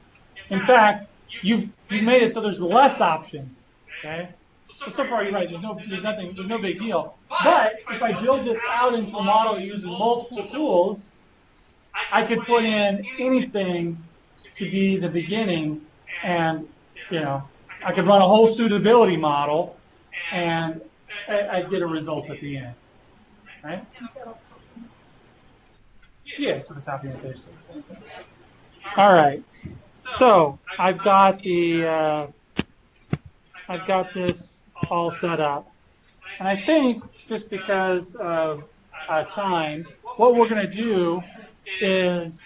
In fact, you've made it so there's less options. Okay. So far you're right. There's no big deal. But if I build this out into a model using multiple tools, I could put in anything to be the beginning, and I could run a whole suitability model, and I'd get a result at the end, right? Yeah, so the copy and paste. All right. So I've got this all set up, and I think just because of time, what we're going to do is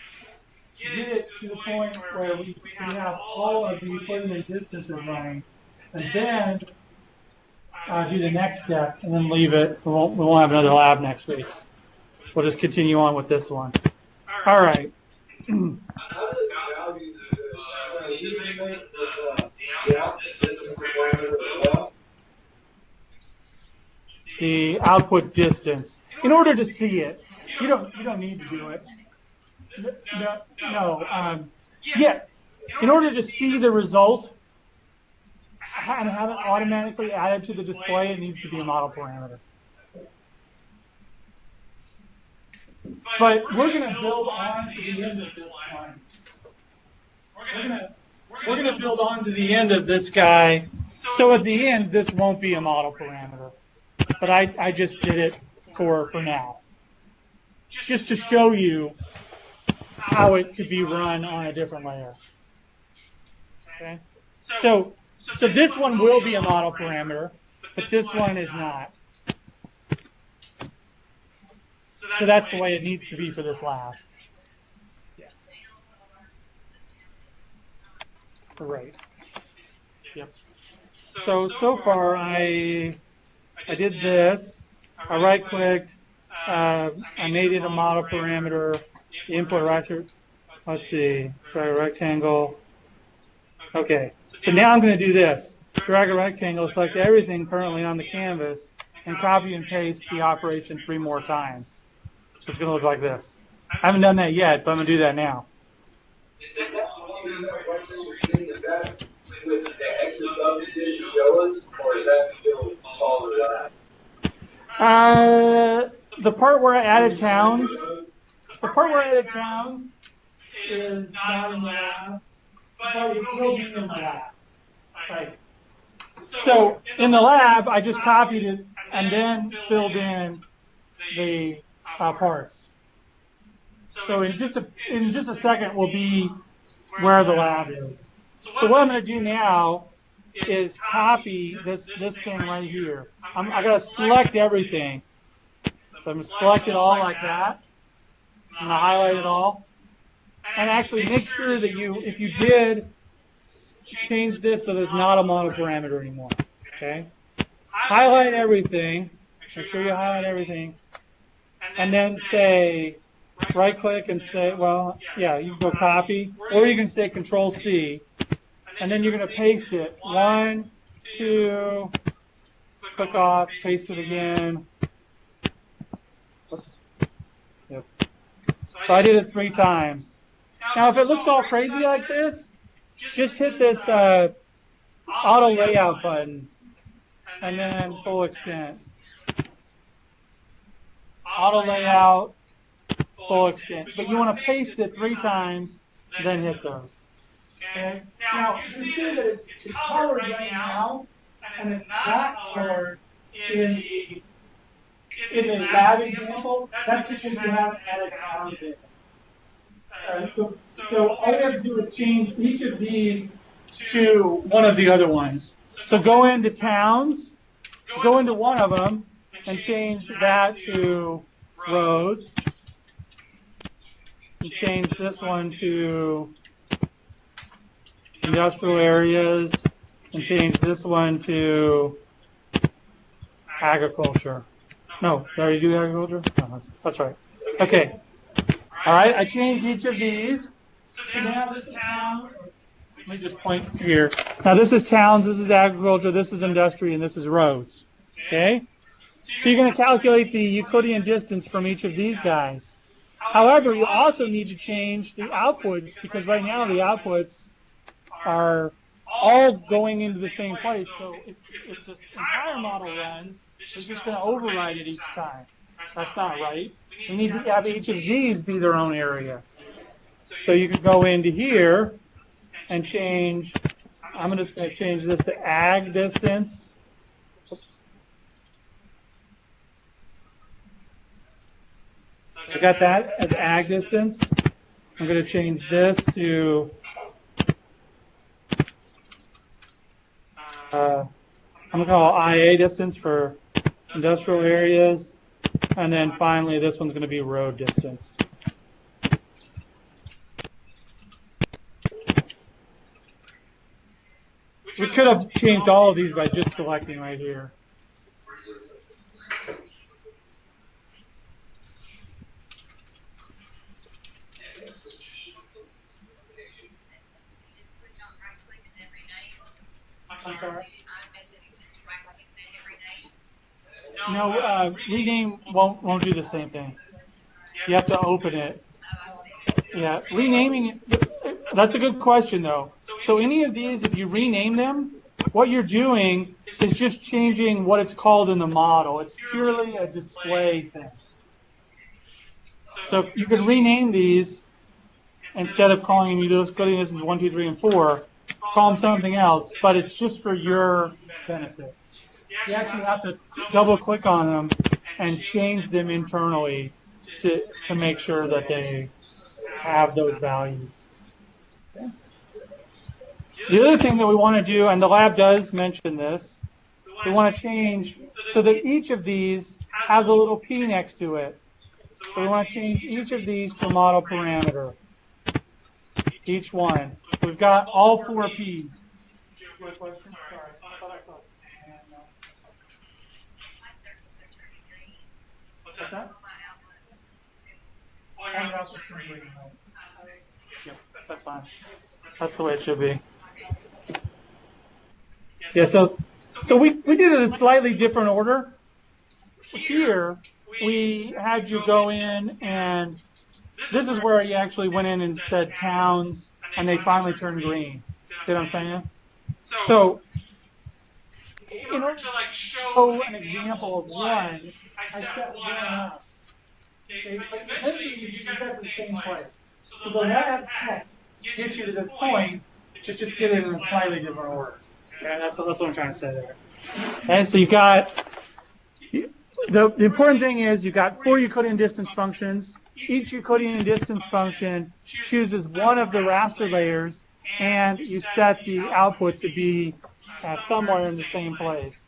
get it to the point where we have all of the utility and distance we're running, and then do the next step, and then leave it. We won't have another lab next week. We'll just continue on with this one. All right. The output distance. In order to see it, you don't need to do it. No. Yeah. In order to see the result and have it automatically added to the display, it needs to be a model parameter. But we're going to build on to the end of this one. We're going to build on to the end of this guy. So at the end, this won't be a model parameter. But I just did it for now. Just to show you how it could be run on a different layer. Okay? So this one will be a model parameter, but this one is not. So that's the way it needs to be for this lab. Yeah. Right. Yep. So far I did this. I right-clicked. I made it a model parameter. The input rectangle. Let's see. Drag a rectangle. Okay. So now I'm going to do this. Drag a rectangle, select everything currently on the canvas, and copy and paste the operation 3 more times. So it's going to look like this. I haven't done that yet, but I'm going to do that now. Is that is that with the extra stuff you did to show us, or is that still all of that? The part where I added towns, is not in the lab, but it will be in the lab. Right. So in the lab, I just copied it and then filled in the parts. So in just a second will be where the lab is. So what I'm going to do now is copy this thing right here. I got to select everything. So I'm going to select it all like that. I'm going to highlight it all, and actually make sure that if you did change this so that it's not a model parameter anymore. Okay. Highlight everything. Make sure you highlight everything, and then say right-click and say, well, yeah, you can go copy, or you can say Control-C, and then you're going to paste it. 1, 2, click off, paste it again. Oops. Yep. So I did it 3 times. Now, if it looks all crazy like this, just hit this auto layout button, and then full extent. Auto layout, full extent. But you want to paste it 3 times, then hit those. Okay. Now, you can see that it's colored right now, and it's not colored in the lab example. That's because you haven't added towns in. So all we have to do is change each of these to one of the other ones. So go into towns, go into one of them, and change that to roads. And change this one to industrial areas, and change this one to agriculture. No, did I already do agriculture? No, that's right. Okay. All right, I changed each of these. So now this is town. Let me just point here. Now this is towns, this is agriculture, this is industry, and this is roads. Okay? So you're going to calculate the Euclidean distance from each of these guys. However, you also need to change the outputs, because right now the outputs are all going into the same place. So if this entire model runs, it's just going to override it each time. That's not right. We need to have each of these be their own area. So you can go into here and change. I'm just going to change this to ag distance. Oops. I got that as ag distance. I'm going to change this to I'm going to call IA distance for industrial areas. And then finally, this one's going to be road distance. We could have changed all of these by just selecting right here. I'm sorry? No, rename won't do the same thing. You have to open it. Yeah, renaming it, that's a good question though. So any of these, if you rename them, what you're doing is just changing what it's called in the model. It's purely a display thing. So you could rename these instead of calling them Euclidean distance 1, 2, 3, and 4, call them something else, but it's just for your benefit. You actually have to double click on them and change them internally to make sure that they have those values. Okay. The other thing that we want to do, and the lab does mention this, we want to change so that each of these has a little p next to it. So we want to change each of these to a model parameter. Each one. So we've got all 4 p's. My circles are turning green. What's What's that? that? My outlets. Oh, your outputs are turning green. Yep, that's fine. That's the way it should be. Yeah, Yeah, so we did it in a slightly different order. Here, we had you go in, and this is where you actually went in and said towns, and they finally turned green. See what I'm saying? So, in order to like show an example of one, I set one up. Okay, but eventually you get to the same place. So the lab text gets you to this point, it just did it in a slightly different order. Okay, that's what I'm trying to say there. Okay, so you've got, the important thing is you've got 4 Euclidean distance functions. Each Euclidean distance function chooses one of the raster layers, and you set the output to be somewhere in the same place.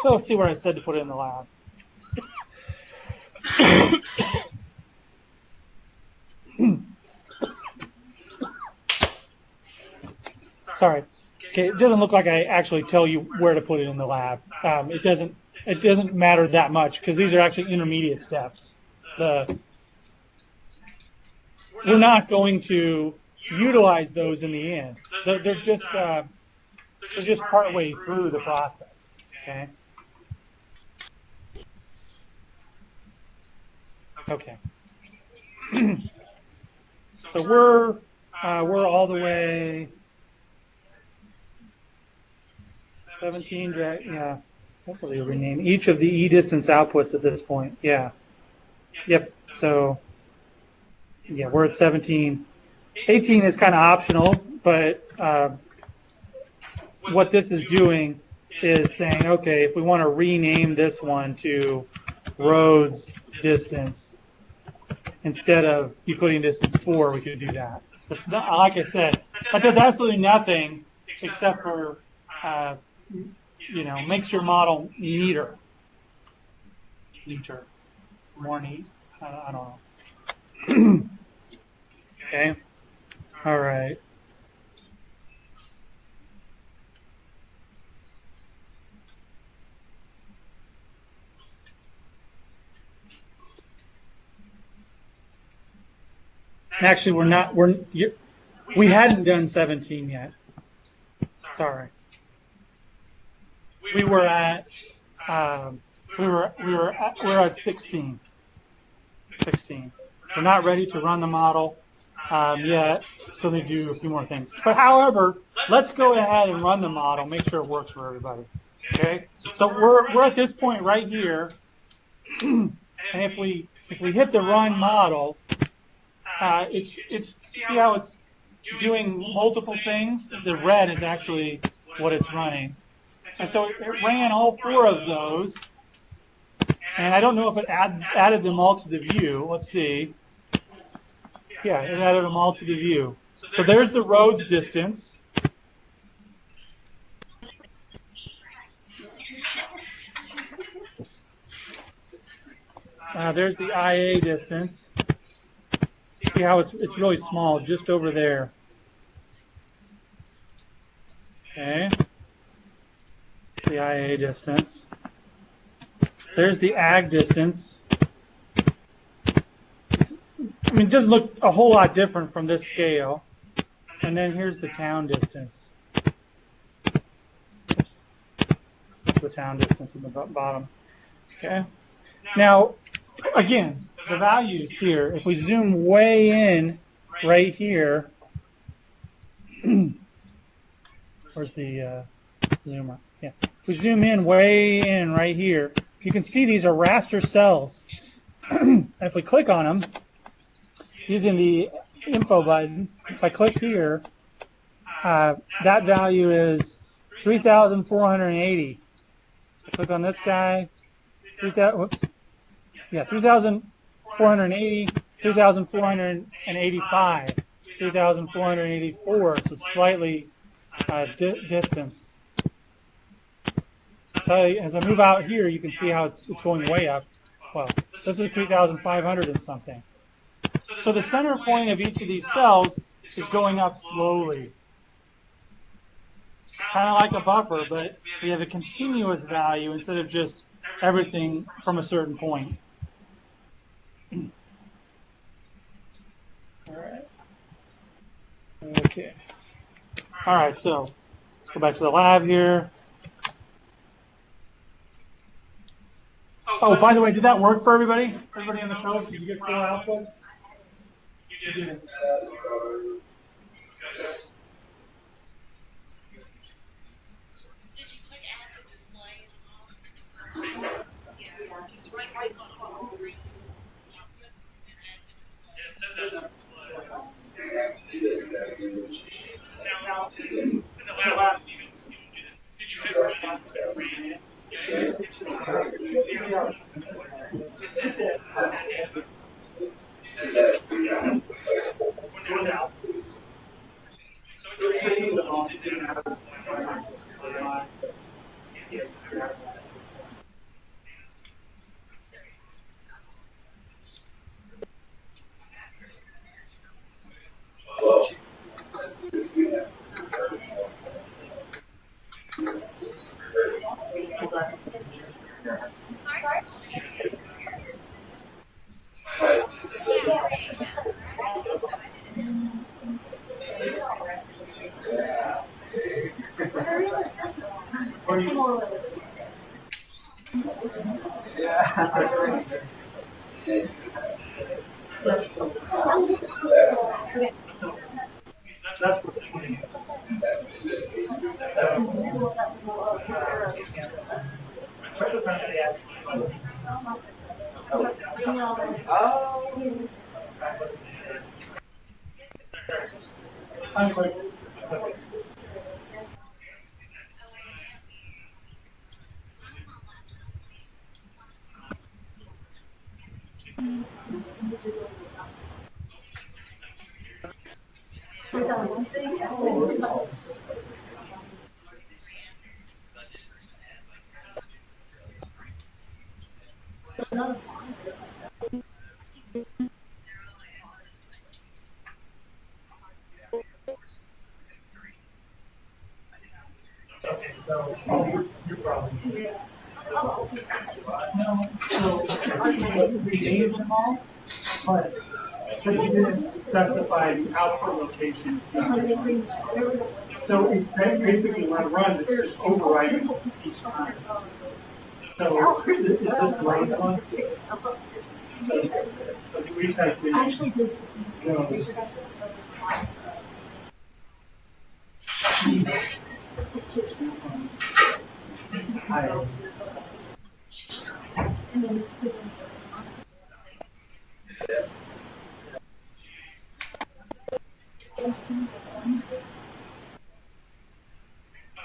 Let's see where I said to put it in the lab. Sorry. Okay, it doesn't look like I actually tell you where to put it in the lab. It doesn't matter that much because these are actually intermediate steps. We're not going to utilize those in the end. They're just partway through the process. Okay. Okay. So we're all the way 17. Yeah. Hopefully you'll rename each of the E distance outputs at this point. Yeah. Yep. So yeah, we're at 17. 18 is kind of optional, but what this is doing is saying, okay, if we want to rename this one to Rhodes distance instead of Euclidean distance 4, we could do that. It's not, like I said, that does absolutely nothing except for, makes your model neater. Neater. More neat. I don't know. Okay. All right. Actually, we hadn't done 17 yet. Sorry. We were at 16. 16. We're not ready to run the model yet. Still need to do a few more things. But however, let's go ahead and run the model. Make sure it works for everybody. Okay. So we're at this point right here, and if we hit the run model, see how it's doing multiple things? The red is actually what it's running. And so it ran all 4 of those. And I don't know if it added them all to the view. Let's see. Yeah, it added them all to the view. So there's the Rhodes distance. There's the IA distance. See how it's really small, just over there. Okay. The IA distance. There's the AG distance. It doesn't look a whole lot different from this scale. And then here's the town distance. Oops. That's the town distance in the bottom. Okay. Now, again, the values here, if we zoom way in right here, where's the zoomer? Yeah. If we zoom in way in right here, you can see these are raster cells. And if we click on them, using the info button, if I click here, that value is 3,480. I click on this guy, 3,480, 3,485, 3,484. So it's slightly distance. So as I move out here, you can see how it's going way up. Well, this is 3,500 and something. So the center point of each of these cells is going up slowly. Kind of like a buffer, but we have a continuous value instead of just everything from a certain point. All right. Okay. All right, so let's go back to the lab here. Oh, by the way, did that work for everybody? Everybody in the coach, did you get 4 outputs? You did. did. Did you click add to display? Yeah, just right click on all three outputs and add to display. Yeah, it says that on display. Now, in the lab, you can do this. Did you hit read? Yeah, it's fine. You can see how so it didn't have Sorry? Yeah, That's what it's saying. Okay, so your problem. No, so we named them all, but because we didn't specify the output location. So it's basically when it runs, it's just overriding each time. So is this the right one? So we typed in. No.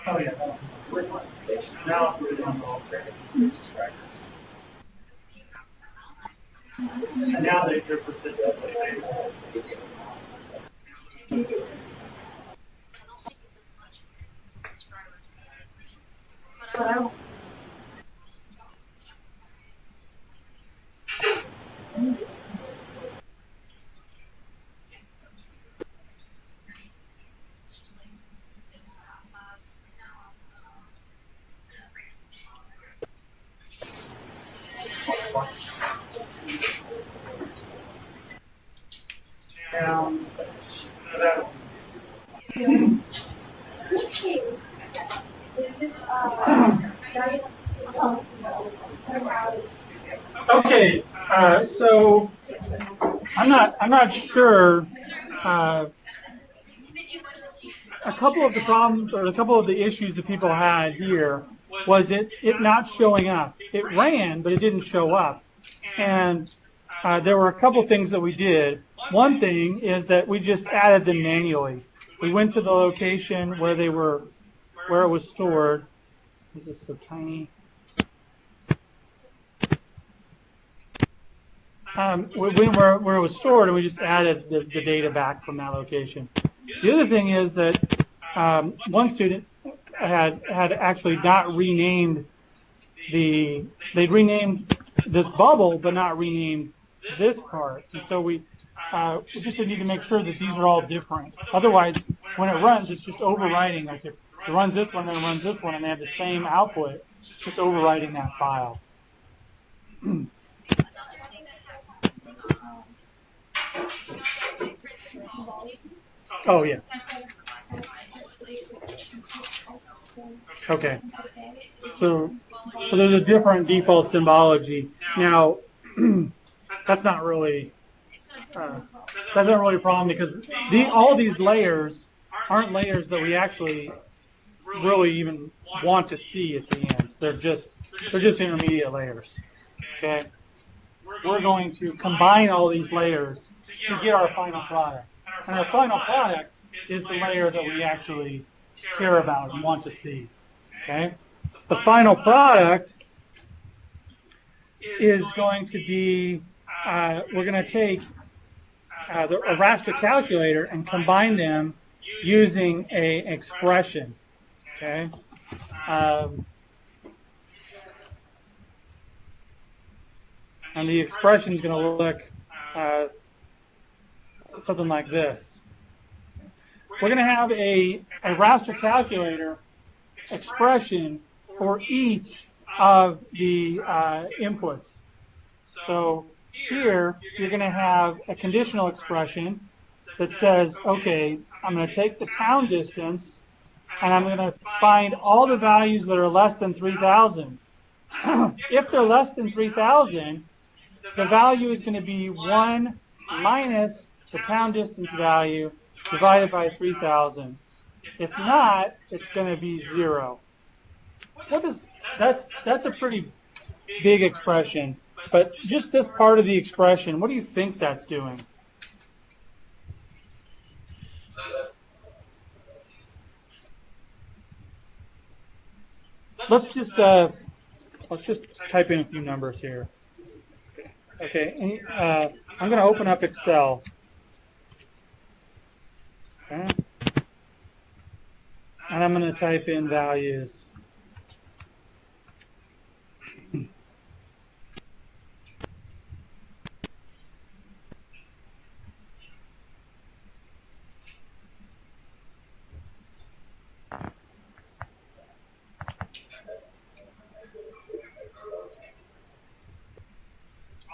Oh yeah. Now it's really on the alternative. And now they're persistent. but I don't. Down. Okay, so I'm not sure. A couple of the problems or a couple of the issues that people had here was it not showing up. It ran, but it didn't show up. And there were a couple things that we did. One thing is that we just added them manually. We went to the location where they were, where it was stored. This is so tiny. We went where it was stored, and we just added the data back from that location. The other thing is that one student had actually not renamed they'd renamed this bubble, but not renamed this part. And so we just need to make sure that these are all different. Otherwise, when it runs, it's just overwriting. Like if it runs this one, then it runs this one, and they have the same output, it's just overwriting that file. Another thing that happens, different symbology. Oh, yeah. It was like two colors, so Okay. So there's a different default symbology. Now, that's not really a problem because all these layers aren't layers that we actually really even want to see at the end. They're just intermediate layers. Okay. We're going to combine all these layers to get our final product. And our final product is the layer that we actually care about and want to see. Okay? The final product is going to be, we're going to take a raster calculator and combine them using an expression. Okay? And the expression is going to look something like this. We're going to have a raster calculator expression for each of the inputs. So here you're going to have a conditional expression that says, okay, I'm going to take the town distance and I'm going to find all the values that are less than 3,000. If they're less than 3,000, the value is going to be 1 minus the town distance value divided by 3,000. If not, it's going to be 0. That's a pretty big expression, but just this part of the expression, what do you think that's doing? Let's just type in a few numbers here. Okay, I'm going to open up Excel. Okay. And I'm going to type in values.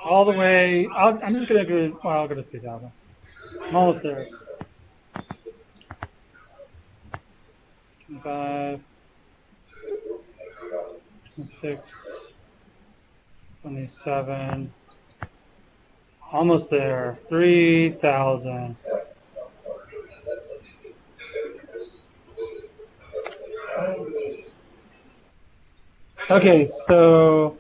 All the way, I'm just going to go, well, I'll go to 3,000. I'm almost there. 25, 26, 27, almost there, 3,000. Okay, so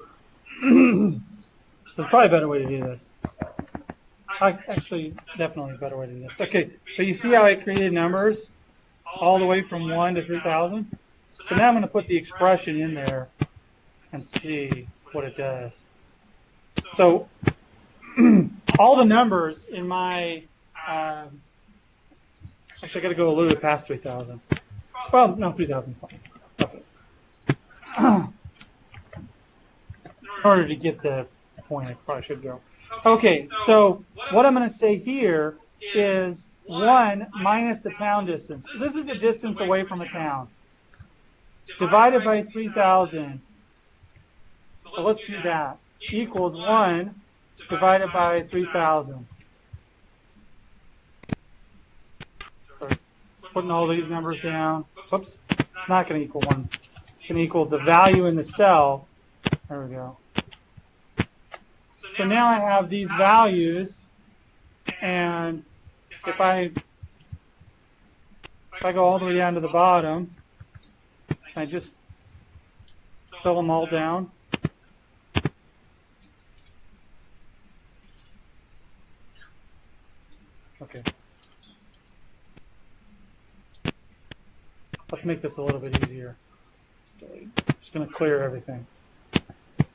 there's probably a better way to do this. Actually, definitely a better way to do this. Okay, but you see how I created numbers all the way from 1 to 3,000? So now I'm going to put the expression in there and see what it does. So all the numbers in my, actually I got to go a little bit past 3,000. Well, no, 3,000 is fine. Okay. In order to get the point, I probably should go. Okay, so what I'm going to say here is 1 minus the town distance. This is the distance away from a town. Divided by 3,000. So let's do that. Equals 1 divided by 3,000. Putting all these numbers down. Whoops, it's not going to equal 1. It's going to equal the value in the cell. There we go. So now I have these values, and if I go all the way down to the bottom, I just fill them all down. Okay. Let's make this a little bit easier. Just going to clear everything.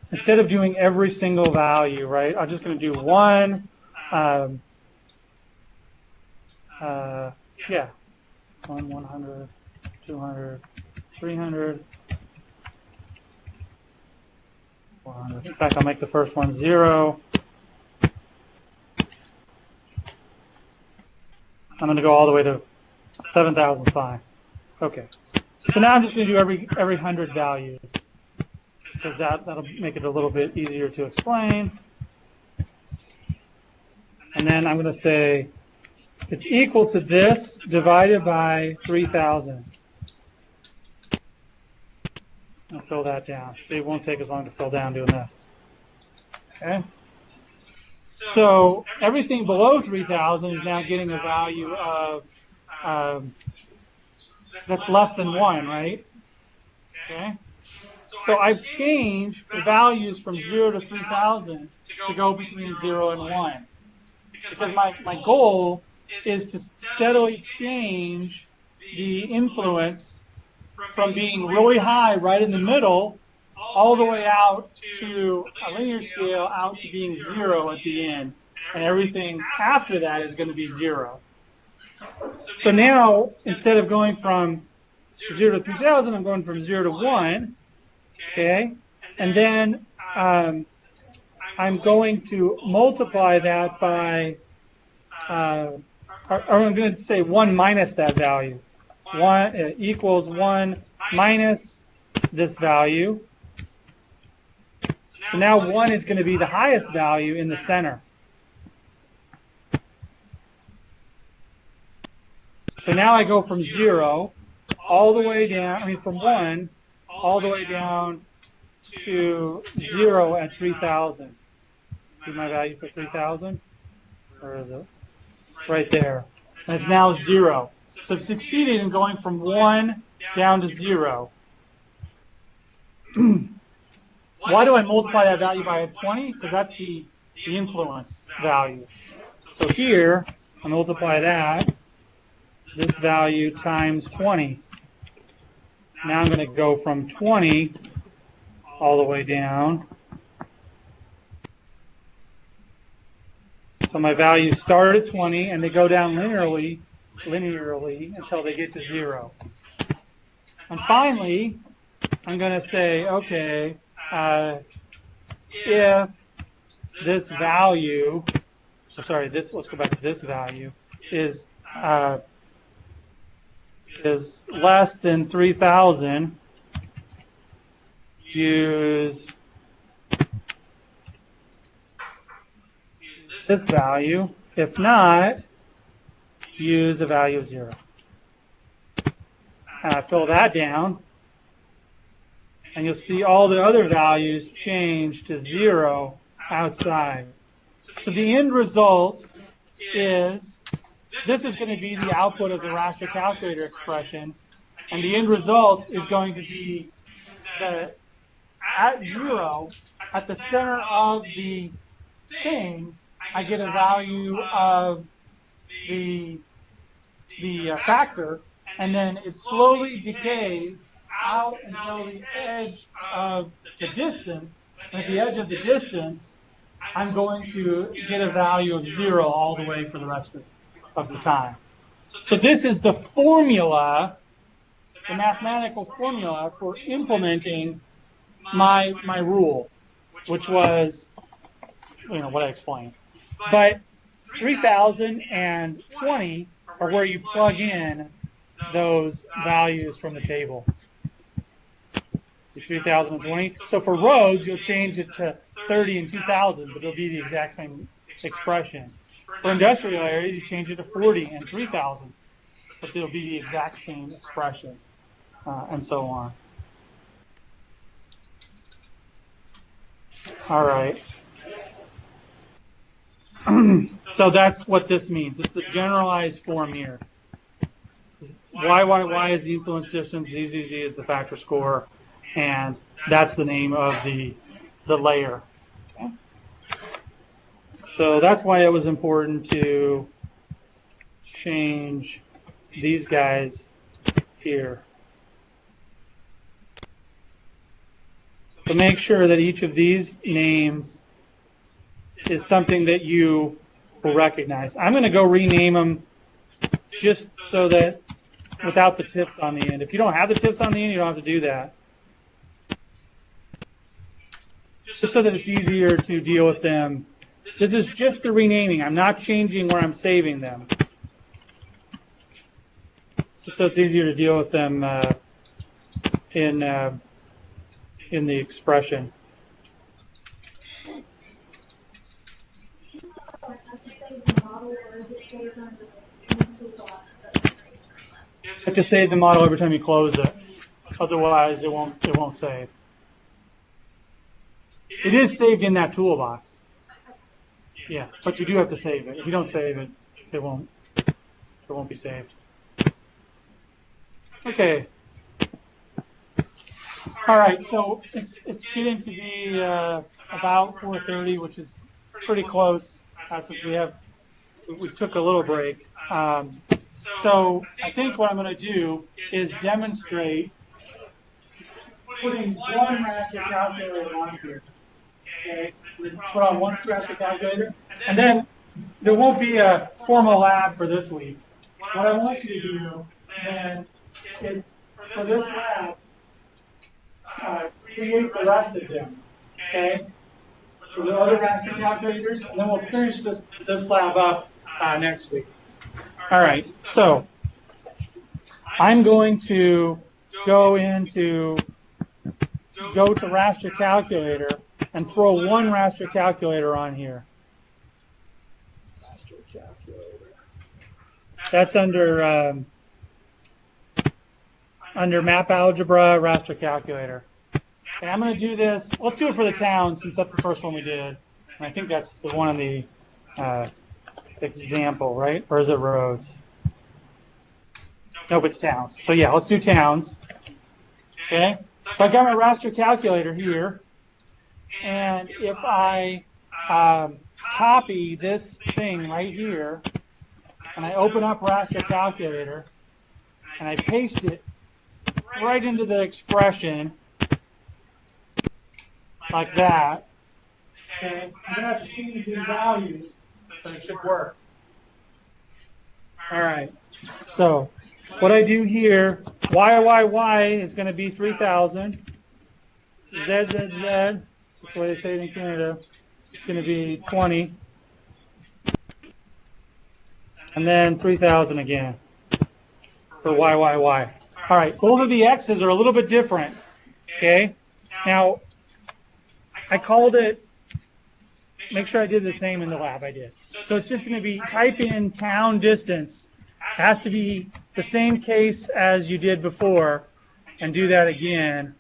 Instead of doing every single value, right, I'm just going to do 1, yeah, 1, 100, 200, 300, 400. In fact, I'll make the first one 0. I'm going to go all the way to 7,005. Okay. So now I'm just going to do every 100 values, because that'll make it a little bit easier to explain. And then I'm going to say it's equal to this divided by 3,000. I'll fill that down. See, it won't take as long to fill down doing this. Okay. So everything below 3,000 is now getting a value of that's less than 1, right? Okay. So I've changed the values from 0 to 3,000 to go between 0 and 1. Because my goal is to steadily change the influence from being really high right in the middle all the way out to a linear scale out to being 0 at the end. And everything after that is going to be 0. So now, instead of going from 0 to 3,000, I'm going from 0 to 1. Okay? And then I'm going to multiply that by, or I'm going to say 1 minus that value. 1 equals 1 minus this value. So now 1 is going to be the highest value in the center. So now I go from 0 all the way down, from 1 all the way down to 0 at 3,000. See my value for 3,000? Where is it? Right there. And it's now 0. So I've succeeded in going from 1 down to 0. Why do I multiply that value by 20? Because that's the influence value. So here, I multiply that, this value times 20. Now I'm going to go from 20 all the way down. So my values start at 20 and they go down linearly until they get to 0. And finally, I'm going to say, okay, if this value, let's go back to this value, is less than 3,000, use this value. If not, use a value of 0. And I fill that down, and you'll see all the other values change to 0 outside. So the end result is this is going to be the output of the raster calculator expression, and the end result is going to be that at 0, at the center of the thing, I get a value of the factor, and then it slowly decays out until the edge of the distance. And at the edge of the distance, I'm going to get a value of 0 all the way for the rest of the time. So this is the formula, the mathematical formula for implementing my rule, which was, what I explained. But 3,020 are where you plug in those values from the table. See, 3,020. So for roads, you'll change it to 30 and 2,000, but it'll be the exact same expression. For industrial areas, you change it to 40 and 3,000, but it'll be the exact same expression, and so on. All right. So that's what this means. It's the generalized form here. Y is the influence distance, ZZZ is the factor score, and that's the name of the layer. Okay? So that's why it was important to change these guys here. To make sure that each of these names is something that you will recognize. I'm going to go rename them just so that without the TIFs on the end. If you don't have the TIFs on the end, you don't have to do that. Just so that it's easier to deal with them. This is just the renaming. I'm not changing where I'm saving them. Just so it's easier to deal with them in the expression. You have to save the model every time you close it. Otherwise, it won't save. It is saved in that toolbox. Yeah, but you do have to save it. If you don't save it, it won't be saved. Okay. All right, so it's getting to be about 4:30, which is pretty close since we took a little break. So I think what I'm going to do is demonstrate putting one raster calculator on here. Okay, put on one raster calculator, and then there won't be a formal lab for this week. What I want you to do then is for this lab, create the rest of them. Okay, for the other raster calculators, and then we'll finish this lab up next week. All right, so I'm going to go to raster calculator and throw one raster calculator on here. Raster calculator. That's under map algebra raster calculator. And I'm going to do this. Let's do it for the town since that's the first one we did. And I think that's the one in the example, right? Or is it roads? Nope, it's towns. So yeah, let's do towns. Okay. So I got my raster calculator here. And if I copy this thing right here, and I open up raster calculator, and I paste it right into the expression, like that, okay, I'm going to have to change the values, but it should work. All right, so what I do here, Y is going to be 3,000, Z, that's the way they say it in Canada, it's going to be 20, and then 3,000 again for Y. All right, both of the X's are a little bit different, okay? Now, I called it, make sure I did the same in the lab, I did. So it's just going to be type in town distance. It has to be the same case as you did before, and do that again.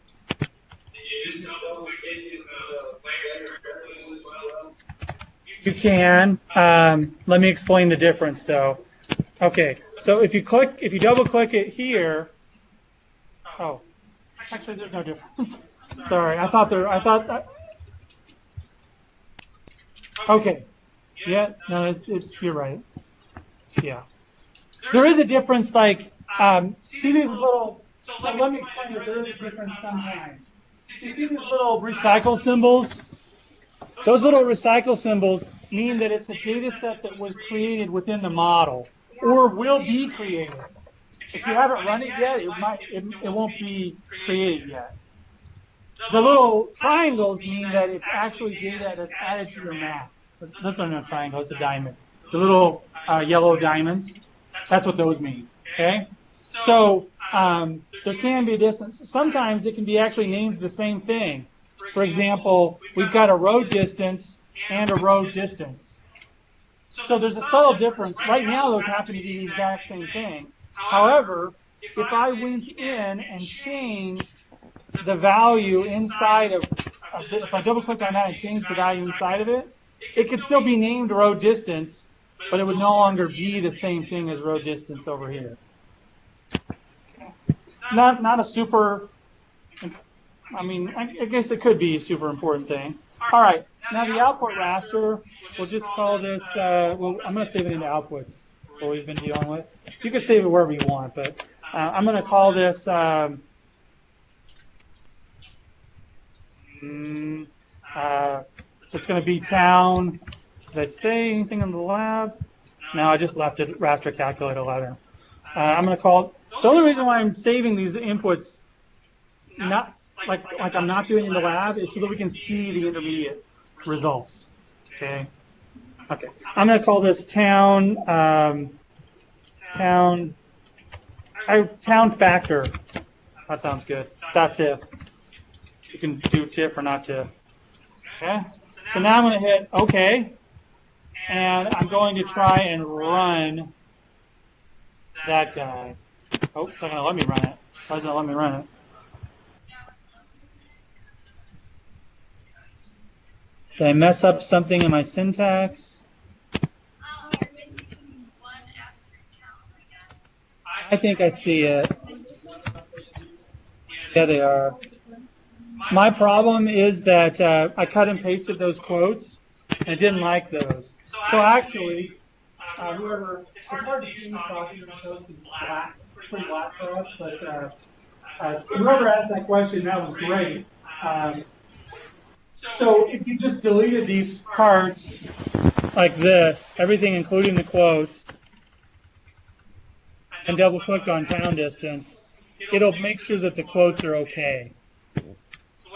You can. Let me explain the difference though. Okay, so if you double click it here, oh, actually there's no difference. Sorry, I thought that. Okay. Yeah, no, you're right. Yeah. There is a difference, like, see these little, so let me explain that there is a difference sometimes. See these little recycle symbols? Those little recycle symbols mean that it's a data set that was created within the model, or will be created. If you haven't run it yet, it won't be created yet. The little triangles mean that it's actually data that's added to your map. That's not a triangle, it's a diamond. The little yellow diamonds, that's what those mean, okay? So there can be a distance. Sometimes it can be actually named the same thing. For example, we've got a road distance and a road distance. So there's a subtle difference. Right now, those happen to be the exact same thing. However, if I went in and changed the value inside of if I double click on that and change the value inside of it, it could still be named road distance, but it would no longer be the same thing as road distance over here. Not a super, I mean, I guess it could be a super important thing. All right, now the output raster, we'll just call this, well, I'm going to save it into outputs, what we've been dealing with. You can save it wherever you want, but I'm going to call this, so it's going to be town. Did I say anything in the lab? No, I just left it raster calculate 11. I'm going to call it The only reason why I'm saving these inputs, not like I'm not doing in the lab, is so that we can see the intermediate results. Okay. Okay. I'm going to call this town town factor. That sounds good. .tiff. You can do tiff or not tiff. Okay. So now I'm going to hit OK, and I'm going to try and run that guy. Oh, it's not going to let me run it. Why doesn't it let me run it? Did I mess up something in my syntax? You're missing one after count, I guess. I think I see it. Yeah, they are. My problem is that I cut and pasted those quotes, and I didn't like those. So actually, whoever, it's hard to see talking about those is black, pretty black for us, but whoever asked that question, that was great. So if you just deleted these parts like this, everything including the quotes, and double click on town distance, it'll make sure that the quotes are okay.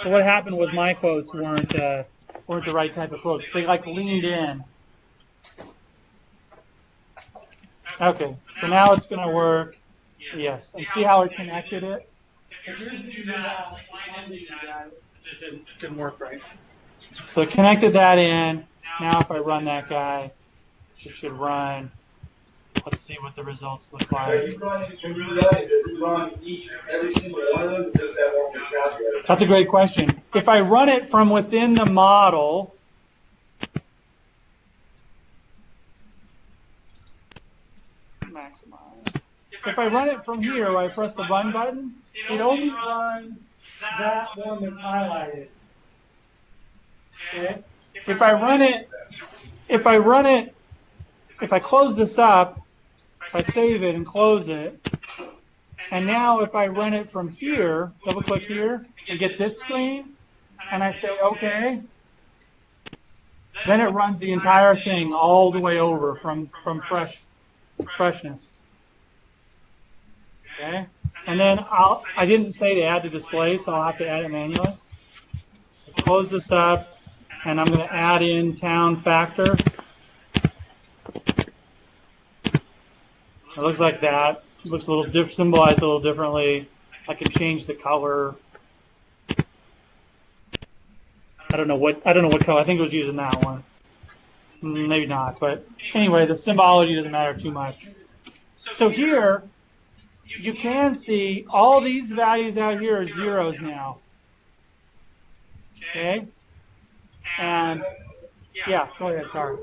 So what happened was my quotes weren't the right type of quotes. They like leaned in. Okay, so now it's going to work. Yes, and see how it connected it? It didn't work right. So it connected that in. Now if I run that guy, it should run. Let's see what the results look like. That's a great question. If I run it from within the model, maximize. If I run it from here, where I press the run button, it only runs that one that's highlighted. Okay? If I close this up, if I save it and close it, and now if I run it from here, double click here, and get this screen, and I say OK, then it runs the entire thing all the way over from freshness. Okay, and then I didn't say to add to display, so I'll have to add it manually. So close this up, and I'm going to add in town factor. It looks like that. It looks a little symbolized a little differently. I can change the color. I don't know what color. I think it was using that one. Maybe not, but anyway, the symbology doesn't matter too much. So here, you can see all these values out here are zeros now. Okay? And, yeah, go ahead, sorry.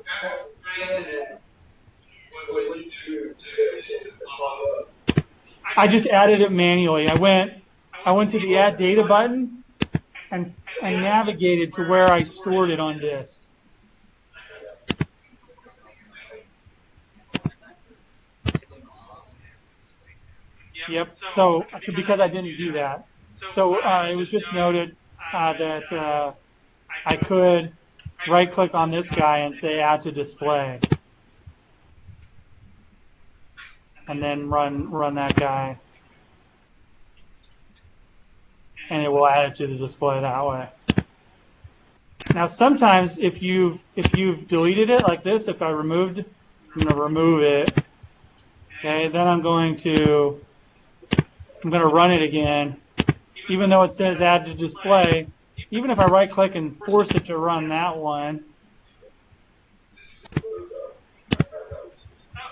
I just added it manually. I went to the Add Data button and navigated to where I stored it on disk. Yep. So because I didn't do that, so it was just noted that I could right-click on this guy and say Add to Display, and then run that guy, and it will add it to the display that way. Now, sometimes if you've deleted it like this, if I removed, I'm going to remove it. Okay, then I'm going to run it again, even though it says Add to Display. Even if I right-click and force it to run that one,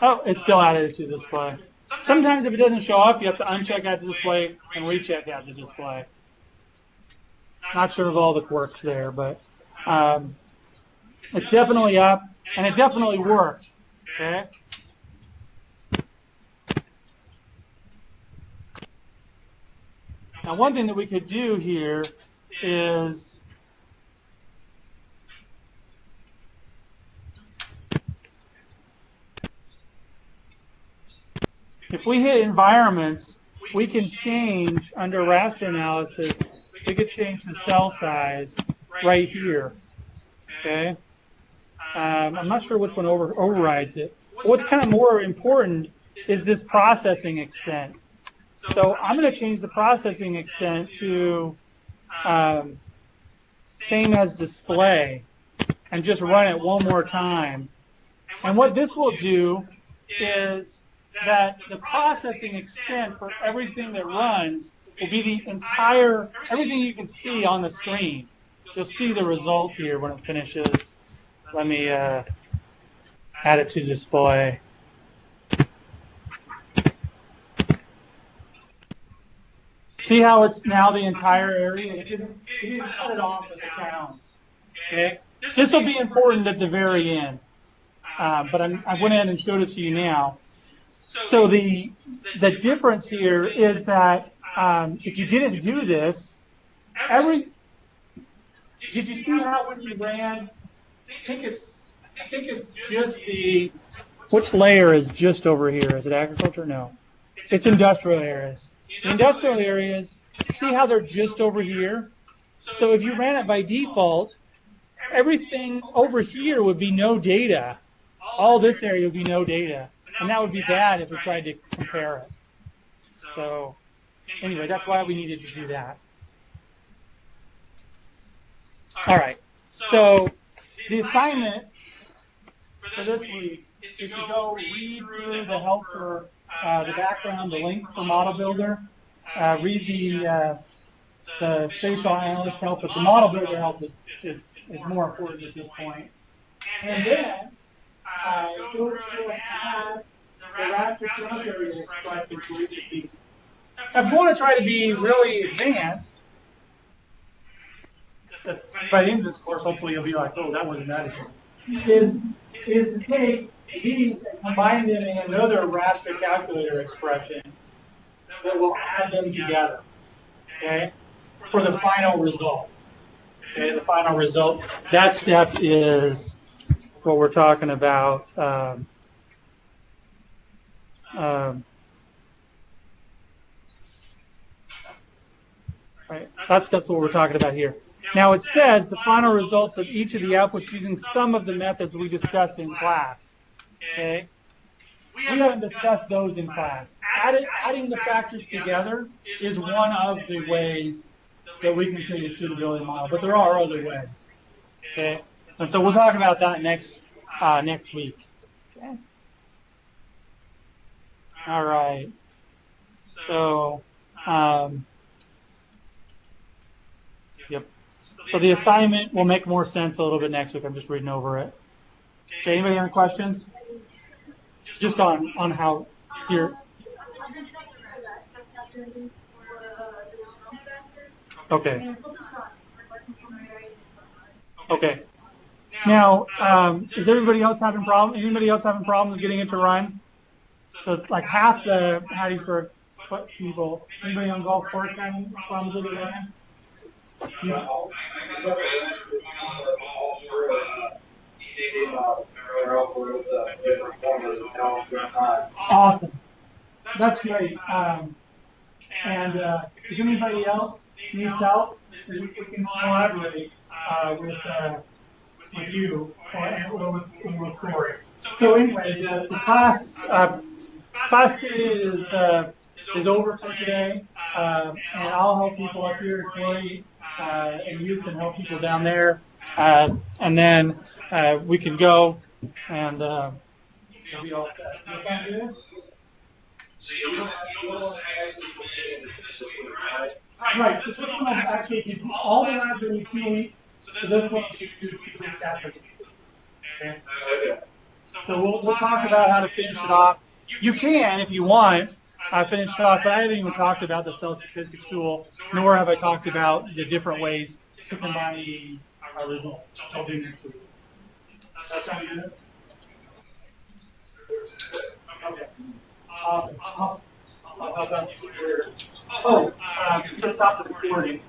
oh, it's still added to display. Sometimes if it doesn't show up, you have to uncheck Add to Display and recheck Add to Display. Not sure of all the quirks there, but it's definitely up, and it definitely worked. Okay. Now, one thing that we could do here is if we hit environments, we can change under raster analysis, we could change the cell size right here. Okay. I'm not sure which one overrides it. What's kind of more important is this processing extent. So I'm going to change the processing extent to same as display and just run it one more time. And what this will do is that the processing extent for everything that runs will be the entire, everything you can see on the screen. You'll see the result here when it finishes. Let me add it to display. See how it's now the entire area? It didn't cut it off at the towns. Okay? This will be important at the very end. But I went ahead and showed it to you now. So the difference here is that if you didn't do this, did you see how when you ran? I think it's just which layer is just over here? Is it agriculture? No, it's industrial areas. The industrial areas, see how they're just over here? So if you ran it by default, everything over here would be no data. All this area would be no data. And that would be bad if we tried to compare it. So anyway, that's why we needed to do that. All right. So the assignment for this week is to go read through the help for the background, the link for Model Builder, read the spatial analyst help, but the Model Builder help is more important at this point. And then go through and add the raster growth area expression for each of these. Now, if you want to try to be really advanced, by the end of this course, hopefully you'll be like, oh, that wasn't that easy. Is to take these and combine them in another raster calculator expression that will add them together, okay, for the final result. Okay, the final result. That step is what we're talking about. Right, that's what we're talking about here. Now it says the final results of each of the outputs using some of the methods we discussed in class. Okay, we haven't discussed those in class. Adding the factors together is one of the ways that we can create a suitability model, but there are other ways. Okay, and so we'll talk about that next week. Okay. All right. So. Yep. So the assignment will make more sense a little bit next week. I'm just reading over it. Okay, anybody have any questions? Just on how here. Okay. Okay. Now, is everybody else having problems? Anybody else having problems getting it to run? So like half the Hattiesburg people. Anybody on golf course having problems with it running? No. Awesome. That's great. And if anybody else needs help, we can collaborate with you or with Corey. So anyway, the class period is over for today, and I'll help people up here, Corey, and you can help people down there, and then we can go and we'll be all set. Does that sound good? So you'll actually put it in this week, right? Right. So this one will actually do all the labs that we do. So this one should do 2 weeks after. Okay. So we'll talk about how to finish it off. You can, if you want, finish it off, but I haven't even talked about the cell statistics tool, nor have I talked about the different ways to combine the results. I'll do next week. That sound good? Okay. Awesome. I'll help out here. Oh, just gonna stop the recording.